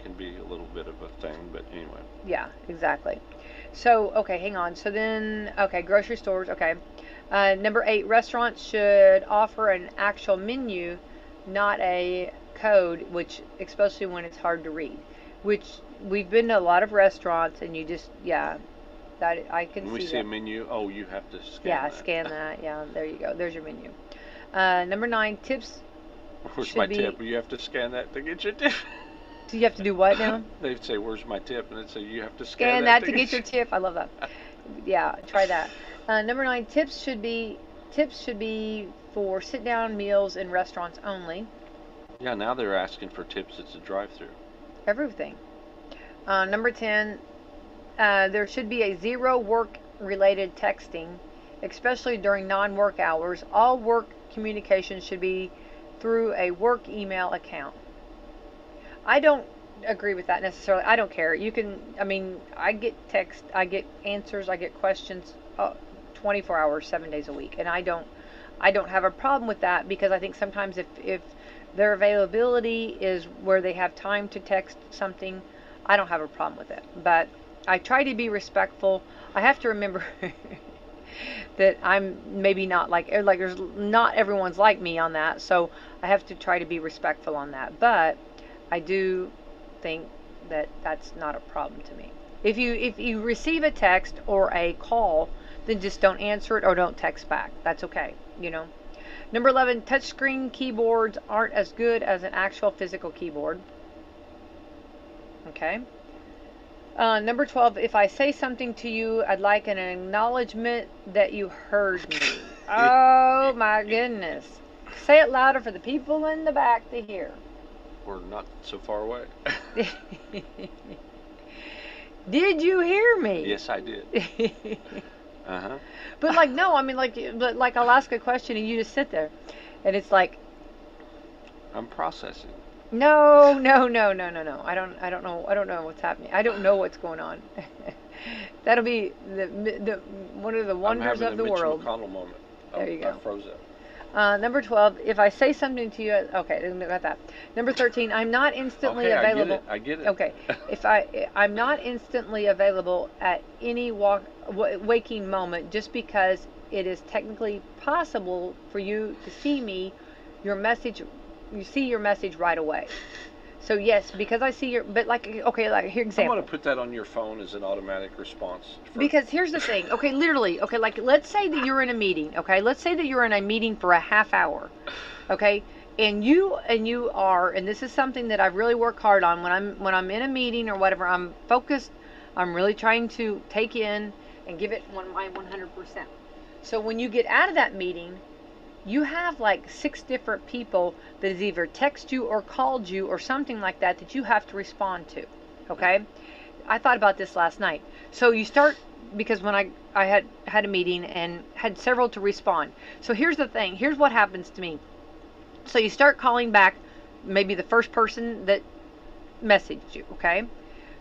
can be a little bit of a thing, but anyway. Yeah, exactly. So, okay, hang on. So then, grocery stores, okay. Number 8, restaurants should offer an actual menu, not a code, which, especially when it's hard to read. Which, we've been to a lot of restaurants, and you just, that I can see when we see a menu, you have to scan that. Yeah, scan that. Yeah, there you go. There's your menu. Number 9, tips. Where's my tip? You have to scan that to get your tip. Do you have to do what now? They'd say, "Where's my tip?" And they'd say, "You have to scan that to get your tip." I love that. Yeah, try that. Number 9, tips should be for sit-down meals in restaurants only. Yeah, now they're asking for tips. It's a drive-through. Everything. Number 10, there should be a 0 work-related texting, especially during non-work hours. All work communication should be through a work email account. I don't agree with that necessarily. I don't care. You can, I get text, I get answers, I get questions 24 hours, 7 days a week. And I don't have a problem with that, because I think sometimes if their availability is where they have time to text something, I don't have a problem with it. But I try to be respectful. I have to remember that I'm maybe not like there's not everyone's like me on that. So I have to try to be respectful on that. But I do think that that's not a problem to me. If you receive a text or a call, then just don't answer it or don't text back. That's okay, Number 11, touchscreen keyboards aren't as good as an actual physical keyboard. Okay. Number 12, if I say something to you, I'd like an acknowledgement that you heard me. Oh my goodness. Say it louder for the people in the back to hear. We're not so far away. Did you hear me? Yes, I did. Uh-huh. But like, no, I mean, like I'll ask a question and you just sit there, and it's like, I'm processing. No. I don't know what's happening. I don't know what's going on. That'll be the one of the wonders of the world. Mitch McConnell moment. There you go. I froze up. Number 12, if I say something to you, okay, got that. Number 13, I'm not instantly available. I get it. Okay, if I'm not instantly available at any waking moment, just because it is technically possible for you to see your message right away. So yes, because I see your, but like, okay, like here example. I'm going to put that on your phone as an automatic response. Because here's the thing, okay, literally, okay, like let's say that you're in a meeting, okay, let's say that you're in a meeting for a half hour, okay, and you are, and this is something that I really work hard on when I'm in a meeting or whatever, I'm focused, I'm really trying to take in and give it my 100%. So when you get out of that meeting, you have like 6 different people that has either texted you or called you or something like that you have to respond to. Okay? I thought about this last night. So you start, because when I had a meeting and had several to respond. So here's the thing. Here's what happens to me. So you start calling back maybe the first person that messaged you. Okay?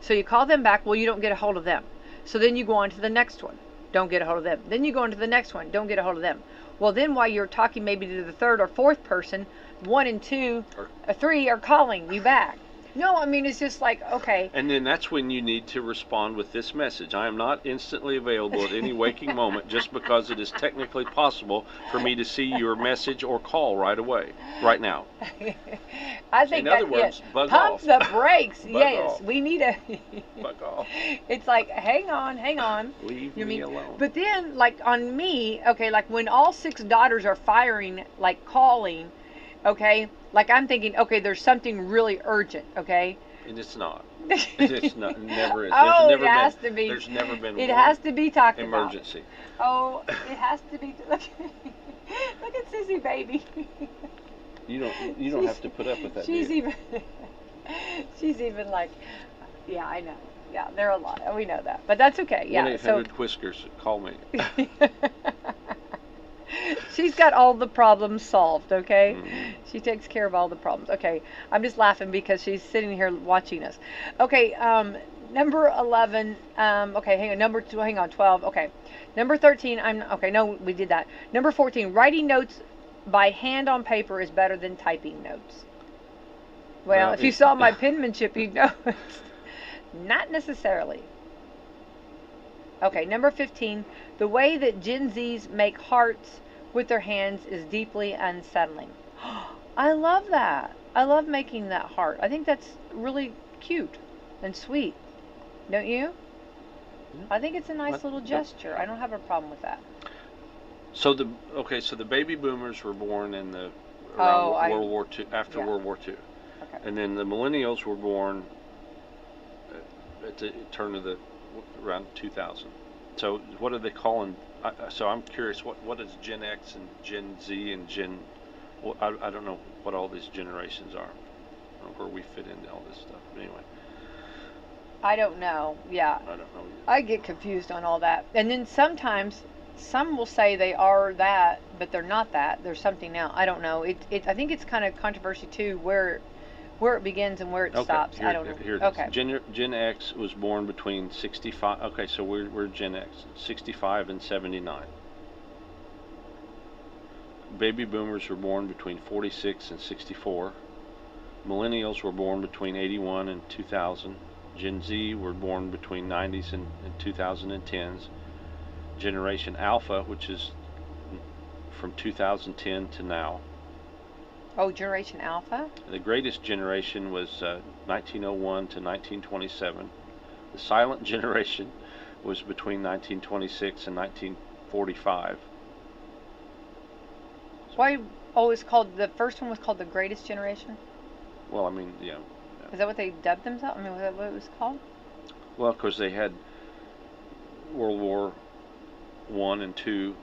So you call them back. Well, you don't get a hold of them. So then you go on to the next one. Don't get a hold of them. Then you go on to the next one. Don't get a hold of them. Well, then while you're talking maybe to the third or fourth person, 1 and 2 or 3 are calling you back. No, I mean, it's just like, okay. And then that's when you need to respond with this message. I am not instantly available at any waking moment just because it is technically possible for me to see your message or call right away, right now. I think in other words, bug pump off. the brakes. Yes, off. We need a bug off. It's like, hang on. Leave me alone. But then, like on me, okay, like when all 6 daughters are firing, like calling, okay, like I'm thinking, okay, there's something really urgent, okay? And it's not. It's not. Never is. Oh, There's never it has been, to be. There's never been. It one has to be talked emergency. about. Oh, it has to be. Look at Sissy baby. You don't have to put up with that. She's even like, yeah, I know. Yeah, there are a lot. We know that, but that's okay. Yeah. 1-800 Whiskers. Call me. She's got all the problems solved, okay? Mm-hmm. She takes care of all the problems. Okay, I'm just laughing because she's sitting here watching us. Okay, number 11, okay, hang on, 12, okay. Number 13, we did that. Number 14, writing notes by hand on paper is better than typing notes. Well, if you saw my penmanship, you'd know it's not necessarily. Okay, number 15, the way that Gen Zs make hearts with their hands is deeply unsettling. I love that. I love making that heart. I think that's really cute and sweet. Don't you? I think it's a nice little gesture. I don't have a problem with that. So the baby boomers were born in the World War II, after World War II. Okay. And then the millennials were born at the turn of around 2000. So what are they calling? So I'm curious, what is Gen X and Gen Z and Gen? Well, I don't know what all these generations are. I don't know where we fit into all this stuff. But anyway. I don't know. Yeah. I don't know either. I get confused on all that. And then sometimes some will say they are that, but they're not that. There's something now. I don't know. I think it's kind of controversy too, where it begins and where it stops. I don't know. Here it is. Gen X was born between 65. Okay, so we're Gen X, 65 and 79. Baby boomers were born between 46 and 64. Millennials were born between 81 and 2000. Gen Z were born between 90s and 2010s. Generation Alpha, which is from 2010 to now. Oh, Generation Alpha? The greatest generation was 1901 to 1927, The silent generation was between 1926 and 1945. Why? Oh, it's called, the first one was called the Greatest Generation? Well, I mean, yeah. Is that what they dubbed themselves? I mean, was that what it was called? Well, of course, they had World War I and II.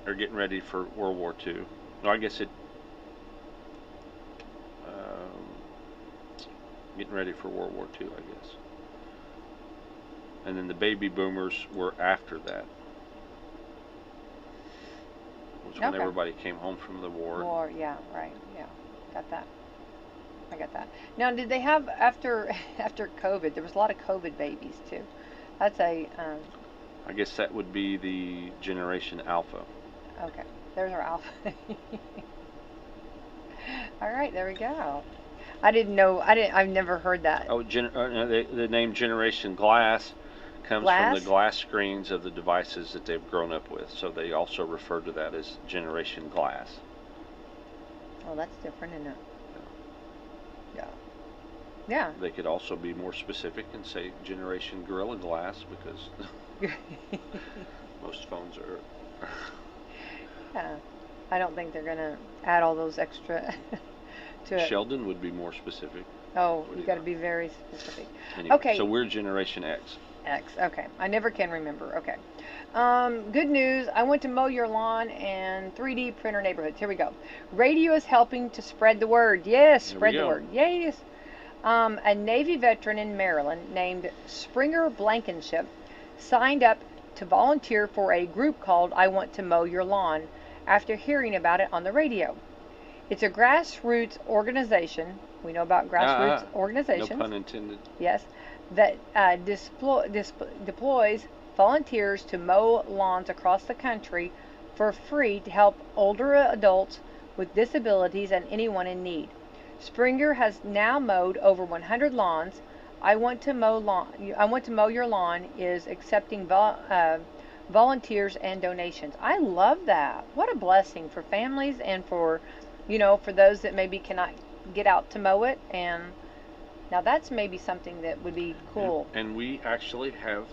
They're getting ready for World War II. No, I guess getting ready for World War II, I guess. And then the baby boomers were after that. Was when everybody came home from the war. Yeah, right, yeah, got that. I got that. Now, did they have, after COVID, there was a lot of COVID babies too. That's a... I guess that would be the Generation Alpha. Okay, there's our Alpha. All right, there we go. I didn't know, I've never heard that. Oh, the name Generation Glass comes from the glass screens of the devices that they've grown up with. So they also refer to that as Generation Glass. Oh, that's different, isn't it? Yeah. They could also be more specific and say Generation Gorilla Glass, because most phones are. Yeah. I don't think they're going to add all those extra to it. Sheldon would be more specific. Oh, you got to be very specific. Anyway, okay. So we're Generation X. Okay. I never can remember. Okay. Good news. I went to mow your lawn and 3D printer neighborhoods. Here we go. Radio is helping to spread the word. Yes, spread the word. Yes. A Navy veteran in Maryland named Springer Blankenship signed up to volunteer for a group called I Want to Mow Your Lawn after hearing about it on the radio. It's a grassroots organization. We know about grassroots organizations. No pun intended. Yes. That deploys volunteers to mow lawns across the country for free to help older adults with disabilities and anyone in need. Springer has now mowed over 100 lawns. I Want to Mow Your Lawn is accepting volunteers and donations. I love that. What a blessing for families and for those that maybe cannot get out to mow it. And now that's maybe something that would be cool. And we actually have,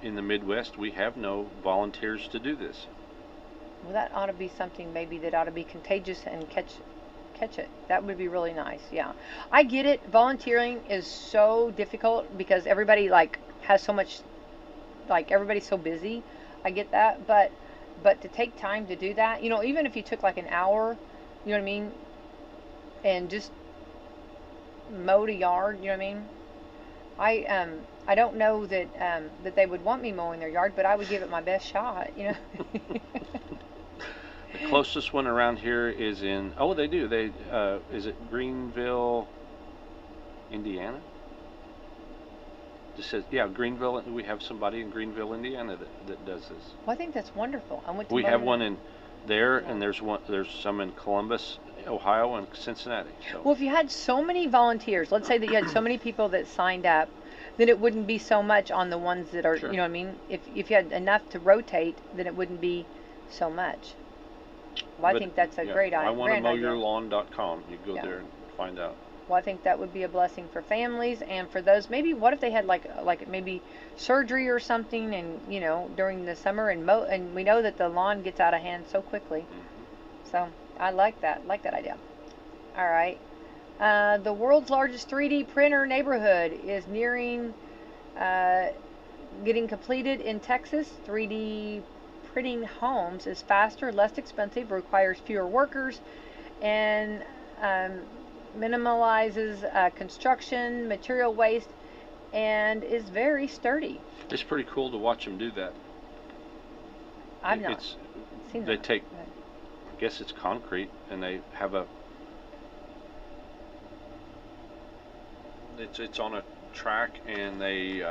in the Midwest, we have no volunteers to do this. Well, that ought to be something maybe that ought to be contagious and catch it. That would be really nice. Yeah, I get it. Volunteering is so difficult because everybody has so much, everybody's so busy. I get that, but to take time to do that, even if you took an hour, you know what I mean, and just mowed a yard, you know what I mean. I don't know that that they would want me mowing their yard, but I would give it my best shot, The closest one around here is in, they do. Is it Greenville, Indiana? It says, Greenville. We have somebody in Greenville, Indiana that does this. Well, I think that's wonderful. We have one in there, and there's some in Columbus, Ohio, and Cincinnati. So. Well, if you had so many volunteers, let's say that you had so many people that signed up, then it wouldn't be so much on the ones that are, sure. You know what I mean? If you had enough to rotate, then it wouldn't be so much. Well, I think that's a great idea. I want to mow your lawn.com. You go there and find out. Well, I think that would be a blessing for families and for those. Maybe what if they had like maybe surgery or something, and during the summer and we know that the lawn gets out of hand so quickly. Mm-hmm. So I like that. Like that idea. All right. The world's largest 3D printer neighborhood is nearing getting completed in Texas. 3D printing homes is faster, less expensive, requires fewer workers, and minimalizes construction, material waste, and is very sturdy. It's pretty cool to watch them do that. I've not seen that. They take, I guess it's concrete, and they have it's on a track, and they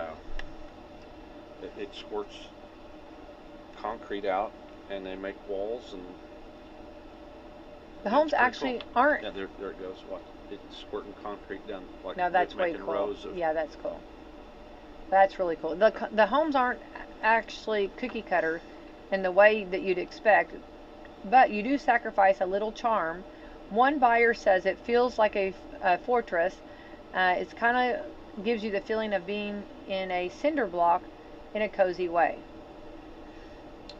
it squirts concrete out, and they make walls, and the homes actually cool. aren't. Yeah, there it goes. What? It's squirting concrete down No, that's way cool. Yeah, that's cool. That's really cool. The homes aren't actually cookie cutter in the way that you'd expect, but you do sacrifice a little charm. One buyer says it feels like a fortress. It's kind of gives you the feeling of being in a cinder block in a cozy way.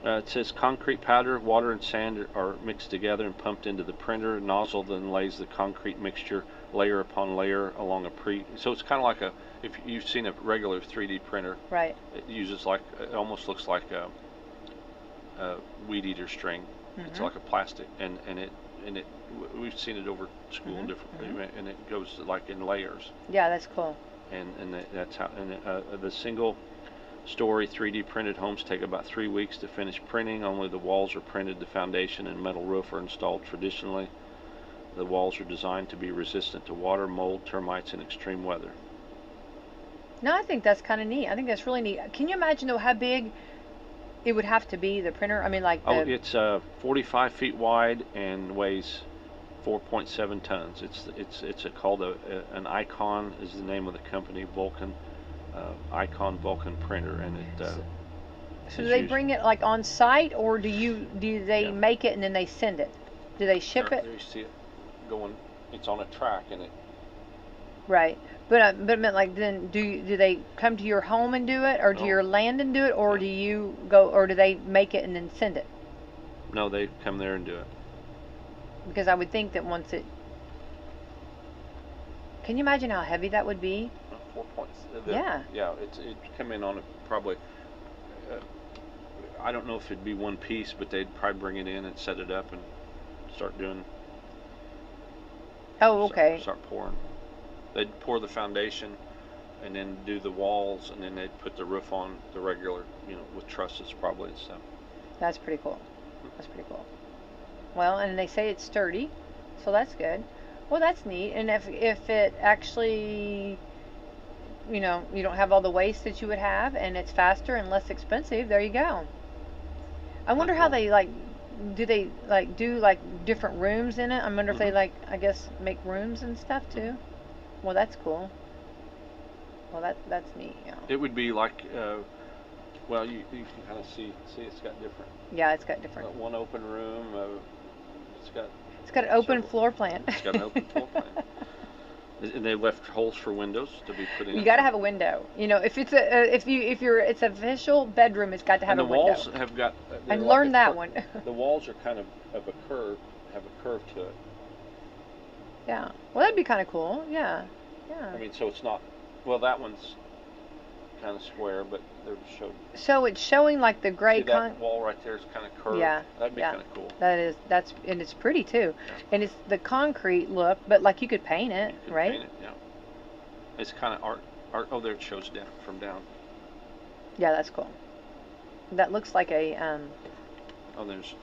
It says concrete powder, water, and sand are mixed together and pumped into the printer. Nozzle then lays the concrete mixture layer upon layer along a so it's kind of like if you've seen a regular 3D printer. Right. It uses it almost looks like a weed eater string. Mm-hmm. It's like a plastic, and we've seen it over school mm-hmm. different, and it goes like in layers. Yeah, that's cool. And that's how. And the single story 3D printed homes take about 3 weeks to finish printing. Only the walls are printed. The foundation and metal roof are installed traditionally. The walls are designed to be resistant to water, mold, termites, and extreme weather. No, I think that's kind of neat. I think that's really neat. Can you imagine though how big it would have to be, the printer? I mean, like it's 45 feet wide and weighs 4.7 tons. It's called an Icon is the name of the company, Vulcan. Icon Vulcan printer, and it. So do they bring it like on site, or do they make it and then they send it? Do they ship it? There you see it going. It's on a track, and it. Right, but I meant like then do they come to your home and do it, or do your land and do it, or do you go, or do they make it and then send it? No, they come there and do it. Because I would think that once it. Can you imagine how heavy that would be? 4 points. Yeah. Yeah, it come in on probably. I don't know if it'd be one piece, but they'd probably bring it in and set it up and start doing. Oh, okay. Start pouring. They'd pour the foundation, and then do the walls, and then they'd put the roof on the regular, with trusses probably and stuff. That's pretty cool. That's pretty cool. Well, and they say it's sturdy, so that's good. Well, that's neat. And if it actually, you don't have all the waste that you would have, and it's faster and less expensive, there you go. I wonder how they do different rooms in it? I wonder if they I guess make rooms and stuff too. Well, that's cool. Well, that's neat. Yeah. It would be like, well, you can kind of see it's got different. Yeah, it's got different. One open room. It's got an open floor plan. It's got an open floor plan. And they left holes for windows to be put in. You got to have a window. If it's it's an official bedroom, it's got to have a window. And the walls have got. And learn that one. The walls are kind of a curve, have a curve to it. Yeah. Well, that'd be kind of cool. Yeah. Yeah. I mean, so it's not. Well, that one's kind of square, but they're showed. So it's showing like the gray. See that wall right there is kind of curved. Yeah. That'd be kind of cool. And it's pretty too. Yeah. And it's the concrete look, but like you could paint it, you could right? Paint it, yeah. It's kind of art. Oh, there it shows down from down. Yeah, that's cool. That looks like a. Oh, there's.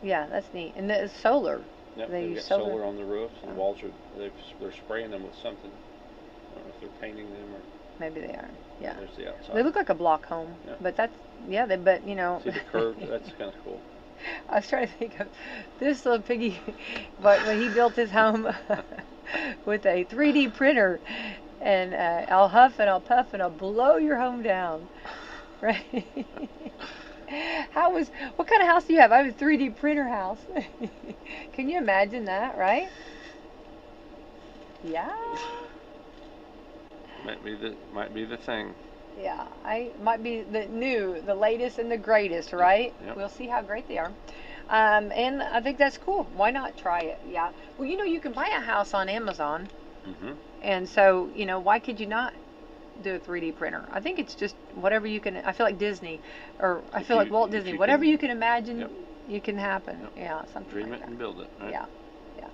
Yeah, that's neat. And it's solar. Yep, they use use solar on the roofs, and the walls they're spraying them with something. I don't know if they're painting them or. Maybe they are. Yeah. There's the outside. They look like a block home, but that's See the curve? That's kind of cool. I was trying to think of this little piggy, but when he built his home with a 3D printer, and I'll huff and I'll puff and I'll blow your home down, right? What kind of house do you have? I have a 3D printer house. Can you imagine that, right? Yeah. Might be the thing. Yeah, might be the latest and the greatest, right? Yep. We'll see how great they are. And I think that's cool. Why not try it? Yeah. Well, you can buy a house on Amazon. Mm-hmm. And so, why could you not do a 3D printer? I think it's just whatever you can. I feel like Disney, or I feel like Walt Disney. Whatever you can imagine, Yep. You can happen. Yep. Yeah, something Dream like it that. and build it. Right? Yeah, yeah.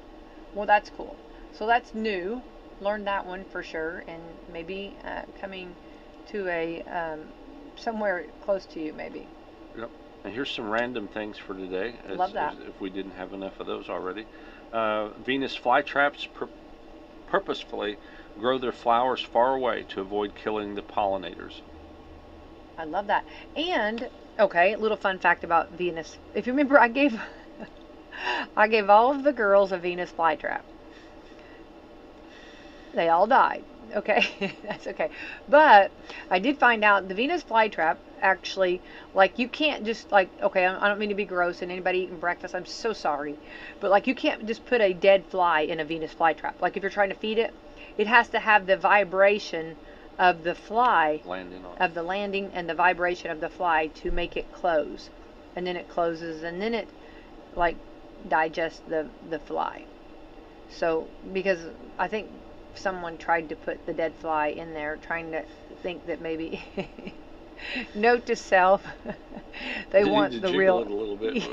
Well, that's cool. So that's new. Learn that one for sure, and maybe coming to a somewhere close to you, maybe. Yep. And here's some random things for today. Love that. If we didn't have enough of those already. Venus flytraps purposefully grow their flowers far away to avoid killing the pollinators. I love that. And okay, a little fun fact about Venus. If you remember, I gave all of the girls a Venus flytrap. They all died. Okay, that's okay. But I did find out the Venus flytrap actually, like, you can't just, like, okay, I don't mean to be gross and anybody eating breakfast, I'm so sorry, but like, you can't just put a dead fly in a Venus flytrap. Like, if you're trying to feed it, it has to have the vibration of the fly, of the landing, and the vibration of the fly to make it close. And then it closes, and then it, like, digests the fly. So, because I think someone tried to put the dead fly in there, trying to think that maybe, note to self, they want the real. It a little bit.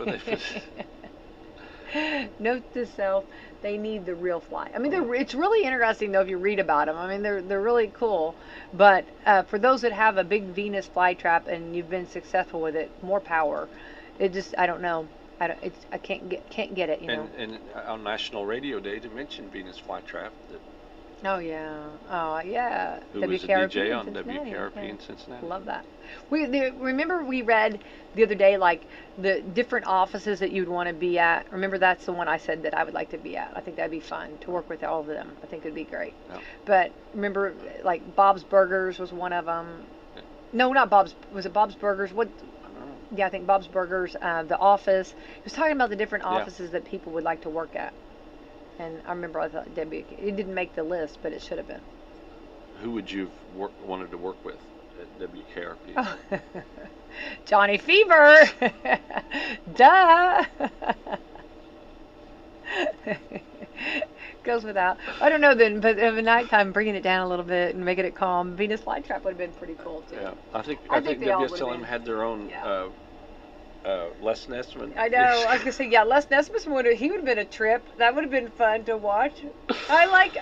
Note to self, they need the real fly. I mean, it's really interesting though if you read about them. I mean, they're really cool. But for those that have a big Venus flytrap and you've been successful with it, more power. It just, I don't know. I can't get it, you know. And on National Radio Day, to mention Venus flytrap. Oh yeah. Who was a DJ on WKRP in Cincinnati. Love that. Remember we read the other day, like, the different offices that you'd want to be at. Remember, that's the one I said that I would like to be at. I think that'd be fun to work with all of them. I think it'd be great. Yeah. But remember, like, Bob's Burgers was one of them. No, not Bob's. Was it Bob's Burgers? What? Yeah, I think Bob's Burgers. The office. He was talking about the different offices that people would like to work at. And I remember I thought it didn't make the list, but it should have been. Who would you have wanted to work with at WKRP? Oh. Johnny Fever. Duh. Goes without. I don't know then, but at nighttime, bringing it down a little bit and making it calm. Venus flytrap would have been pretty cool too. Yeah, I think WSLM had their own. Les Nessman. I know. I was gonna say, yeah, Les Nessman he would have been a trip. That would have been fun to watch. I like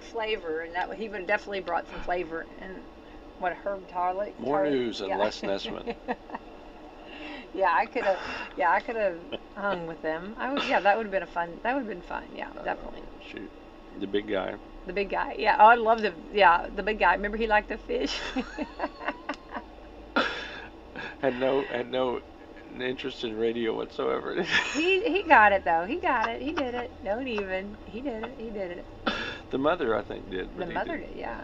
flavor, and he would have definitely brought some flavor. And what, Herb Tarlick? More news than Les Nessman. Yeah, I could have hung with them. That would have been fun. Yeah, definitely. Shoot, the big guy. The big guy. Yeah. Oh, I love the big guy. Remember, he liked the fish. Had no interest in radio whatsoever. he got it though. He got it. He did it. Don't even. He did it. The mother, I think, did. The mother did. Yeah.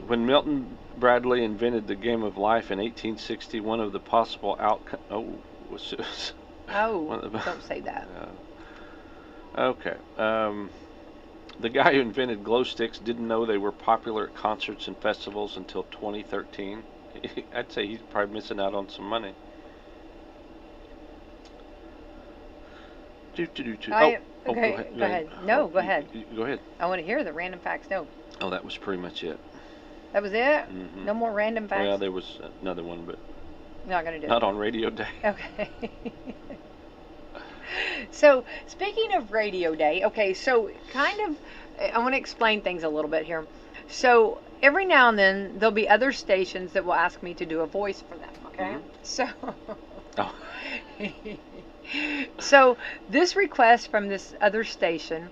When Milton Bradley invented the game of life in 1860, one of the possible outcomes. Don't say that. Okay. The guy who invented glow sticks didn't know they were popular at concerts and festivals until 2013. I'd say he's probably missing out on some money. Go ahead. No, go ahead. Go ahead. I want to hear the random facts. No. Oh, that was pretty much it. That was it? Mm-hmm. No more random facts? Well, there was another one, but not going to do not on Radio Day. Okay. So, speaking of Radio Day, okay, so I want to explain things a little bit here. So, every now and then, there'll be other stations that will ask me to do a voice for them, okay? Mm-hmm. So this request from this other station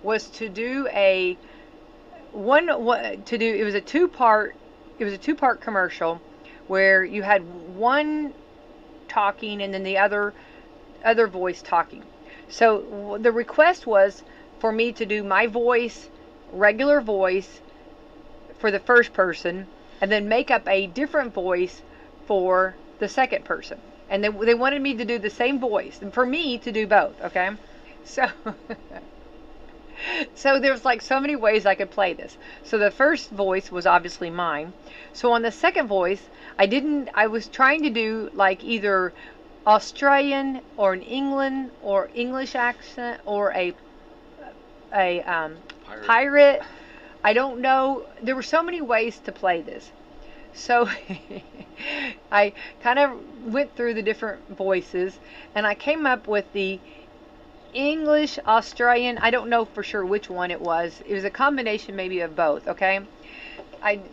was to do it was a two-part commercial where you had one talking and then the other voice talking. So the request was for me to do my voice, regular voice, for the first person, and then make up a different voice for the second person. And they wanted me to do the same voice, and for me to do both, okay? So there's like so many ways I could play this. So the first voice was obviously mine. So on the second voice, I was trying to do like either Australian or an England or English accent or a pirate. I don't know. There were so many ways to play this. So I kind of went through the different voices and I came up with the English, Australian. I don't know for sure which one it was. It was a combination maybe of both, okay?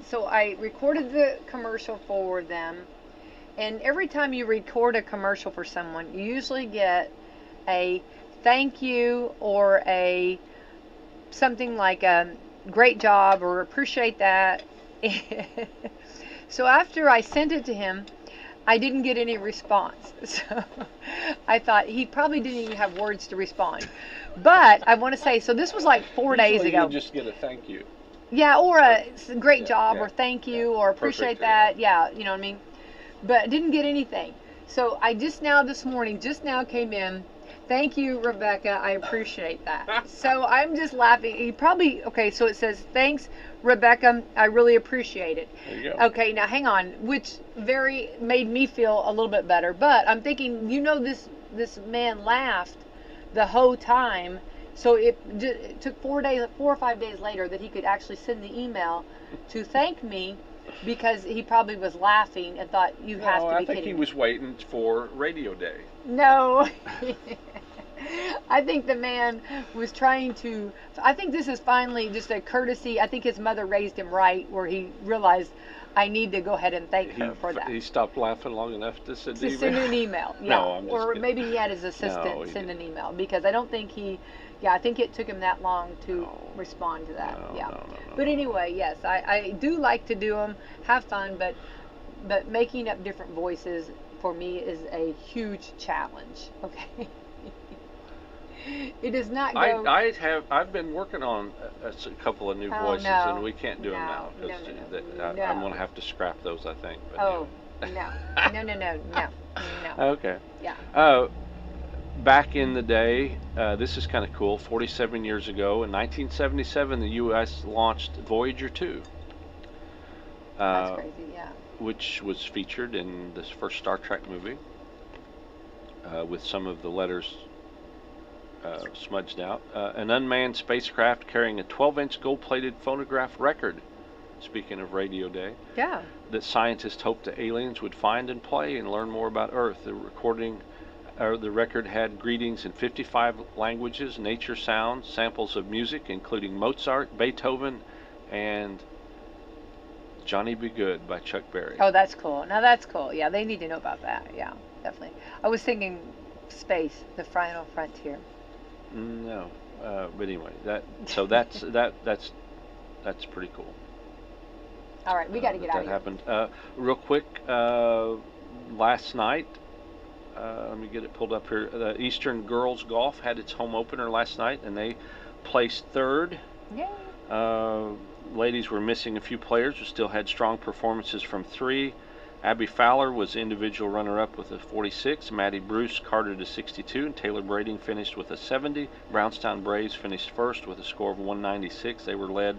So I recorded the commercial for them, and every time you record a commercial for someone, you usually get a thank you or something like a great job or appreciate that. So after I sent it to him, I didn't get any response. So I thought he probably didn't even have words to respond. But I want to say, so this was like 4 days ago. You just get a thank you. Yeah, or a great job, yeah, or thank you, or appreciate perfect, that. Yeah, you know what I mean? But I didn't get anything. So I just now this morning, came in. Thank you, Rebecca. I appreciate that. So I'm just laughing. He probably, okay, so it says, thanks, Rebecca. I really appreciate it. There you go. Okay, now hang on, which very made me feel a little bit better. But I'm thinking, this man laughed the whole time. So it took 4 or 5 days later that he could actually send the email to thank me, because he probably was laughing and thought, you have to be kidding me. I think he was waiting for Radio Day. No. I think the man was trying to, I think this is finally just a courtesy. I think his mother raised him right, where he realized, I need to go ahead and thank her for that. He stopped laughing long enough to send an email. Yeah. No, I'm just or kidding. Maybe he had his assistant send an email, because I don't think I think it took him that long to respond to that. No. But anyway, yes, I do like to do them, have fun, but making up different voices for me is a huge challenge. Okay. It does not go. I've been working on a couple of new voices, and we can't do them now. I'm going to have to scrap those, I think. But no. Okay. Yeah. Back in the day, this is kind of cool. 47 years ago, in 1977, the U.S. launched Voyager 2. That's crazy, yeah. Which was featured in this first Star Trek movie, with some of the letters smudged out. An unmanned spacecraft carrying a 12-inch gold-plated phonograph record, speaking of Radio Day, that scientists hoped the aliens would find and play and learn more about Earth. The record had greetings in 55 languages, nature sounds, samples of music, including Mozart, Beethoven, and Johnny B. Good by Chuck Berry. Oh, that's cool. Now that's cool. Yeah, they need to know about that. Yeah, definitely. I was thinking space, the final frontier. No, but anyway, that's pretty cool. All right, we got to get out of here. That happened. Real quick, last night, let me get it pulled up here. The Eastern Girls Golf had its home opener last night, and they placed third. Yay. Ladies were missing a few players, but still had strong performances from three. Abby Fowler was individual runner-up with a 46. Maddie Bruce carded a 62, and Taylor Brading finished with a 70. Brownstown Braves finished first with a score of 196. They were led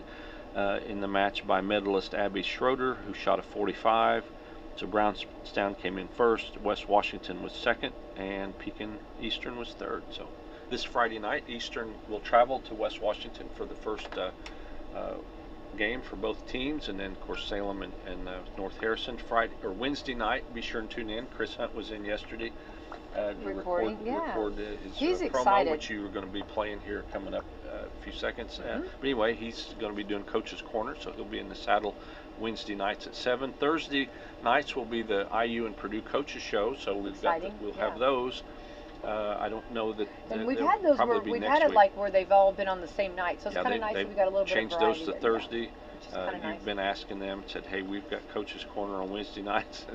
in the match by medalist Abby Schroeder, who shot a 45. So Brownstown came in first. West Washington was second, and Pekin Eastern was third. So this Friday night, Eastern will travel to West Washington for the first game for both teams, and then of course Salem and North Harrison Wednesday night. Be sure and tune in. Chris Hunt was in yesterday to record his promo, which you were going to be playing here coming up a few seconds. But anyway, he's going to be doing Coach's Corner, so he'll be in the saddle Wednesday nights at 7. Thursday nights will be the IU and Purdue Coaches Show, so we'll have those. I don't know that. And we've had those where we've had it like where they've all been on the same night, so it's kind of nice that we got a little bit of variety. Changed those to Thursday. You've been asking them, said, hey, we've got Coach's Corner on Wednesday nights.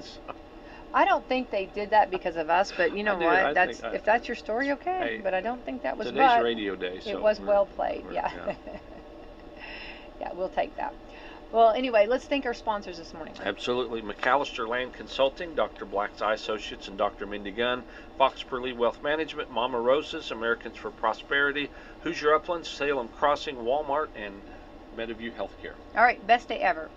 I don't think they did that because of us, but you know what? If that's your story, okay. But I don't think that was. Today's Radio Day, so it was well played. Yeah. Yeah, we'll take that. Well, anyway, let's thank our sponsors this morning. Absolutely. McAllister Land Consulting, Dr. Black's Eye Associates, and Dr. Mindy Gunn. Fox Purley Wealth Management, Mama Rosa's, Americans for Prosperity, Hoosier Uplands, Salem Crossing, Walmart, and Mediview Healthcare. All right, best day ever.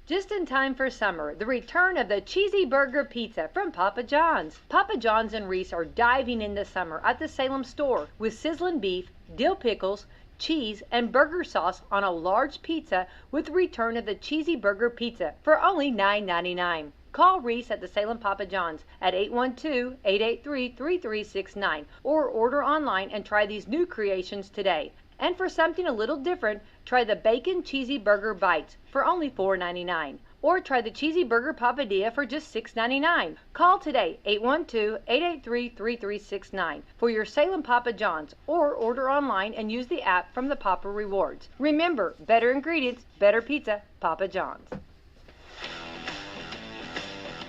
Just in time for summer, the return of the Cheesy Burger Pizza from Papa John's. Papa John's and Reese are diving into summer at the Salem store with sizzling beef, dill pickles, cheese, and burger sauce on a large pizza with the return of the Cheesy Burger Pizza for only $9.99. Call Reese at the Salem Papa John's at 812-883-3369 or order online and try these new creations today. And for something a little different, try the Bacon Cheesy Burger Bites for only $4.99. Or try the Cheesy Burger Papadilla for just $6.99. Call today, 812-883-3369 for your Salem Papa John's, or order online and use the app from the Papa Rewards. Remember, better ingredients, better pizza, Papa John's.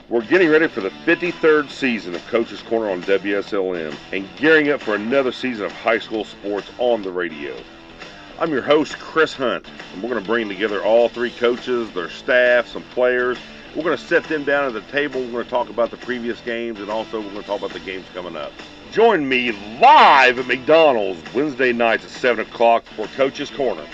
We're getting ready for the 53rd season of Coach's Corner on WSLM and gearing up for another season of high school sports on the radio. I'm your host, Chris Hunt, and we're going to bring together all three coaches, their staff, some players. We're going to sit them down at the table. We're going to talk about the previous games, and also we're going to talk about the games coming up. Join me live at McDonald's Wednesday nights at 7 o'clock for Coach's Corner.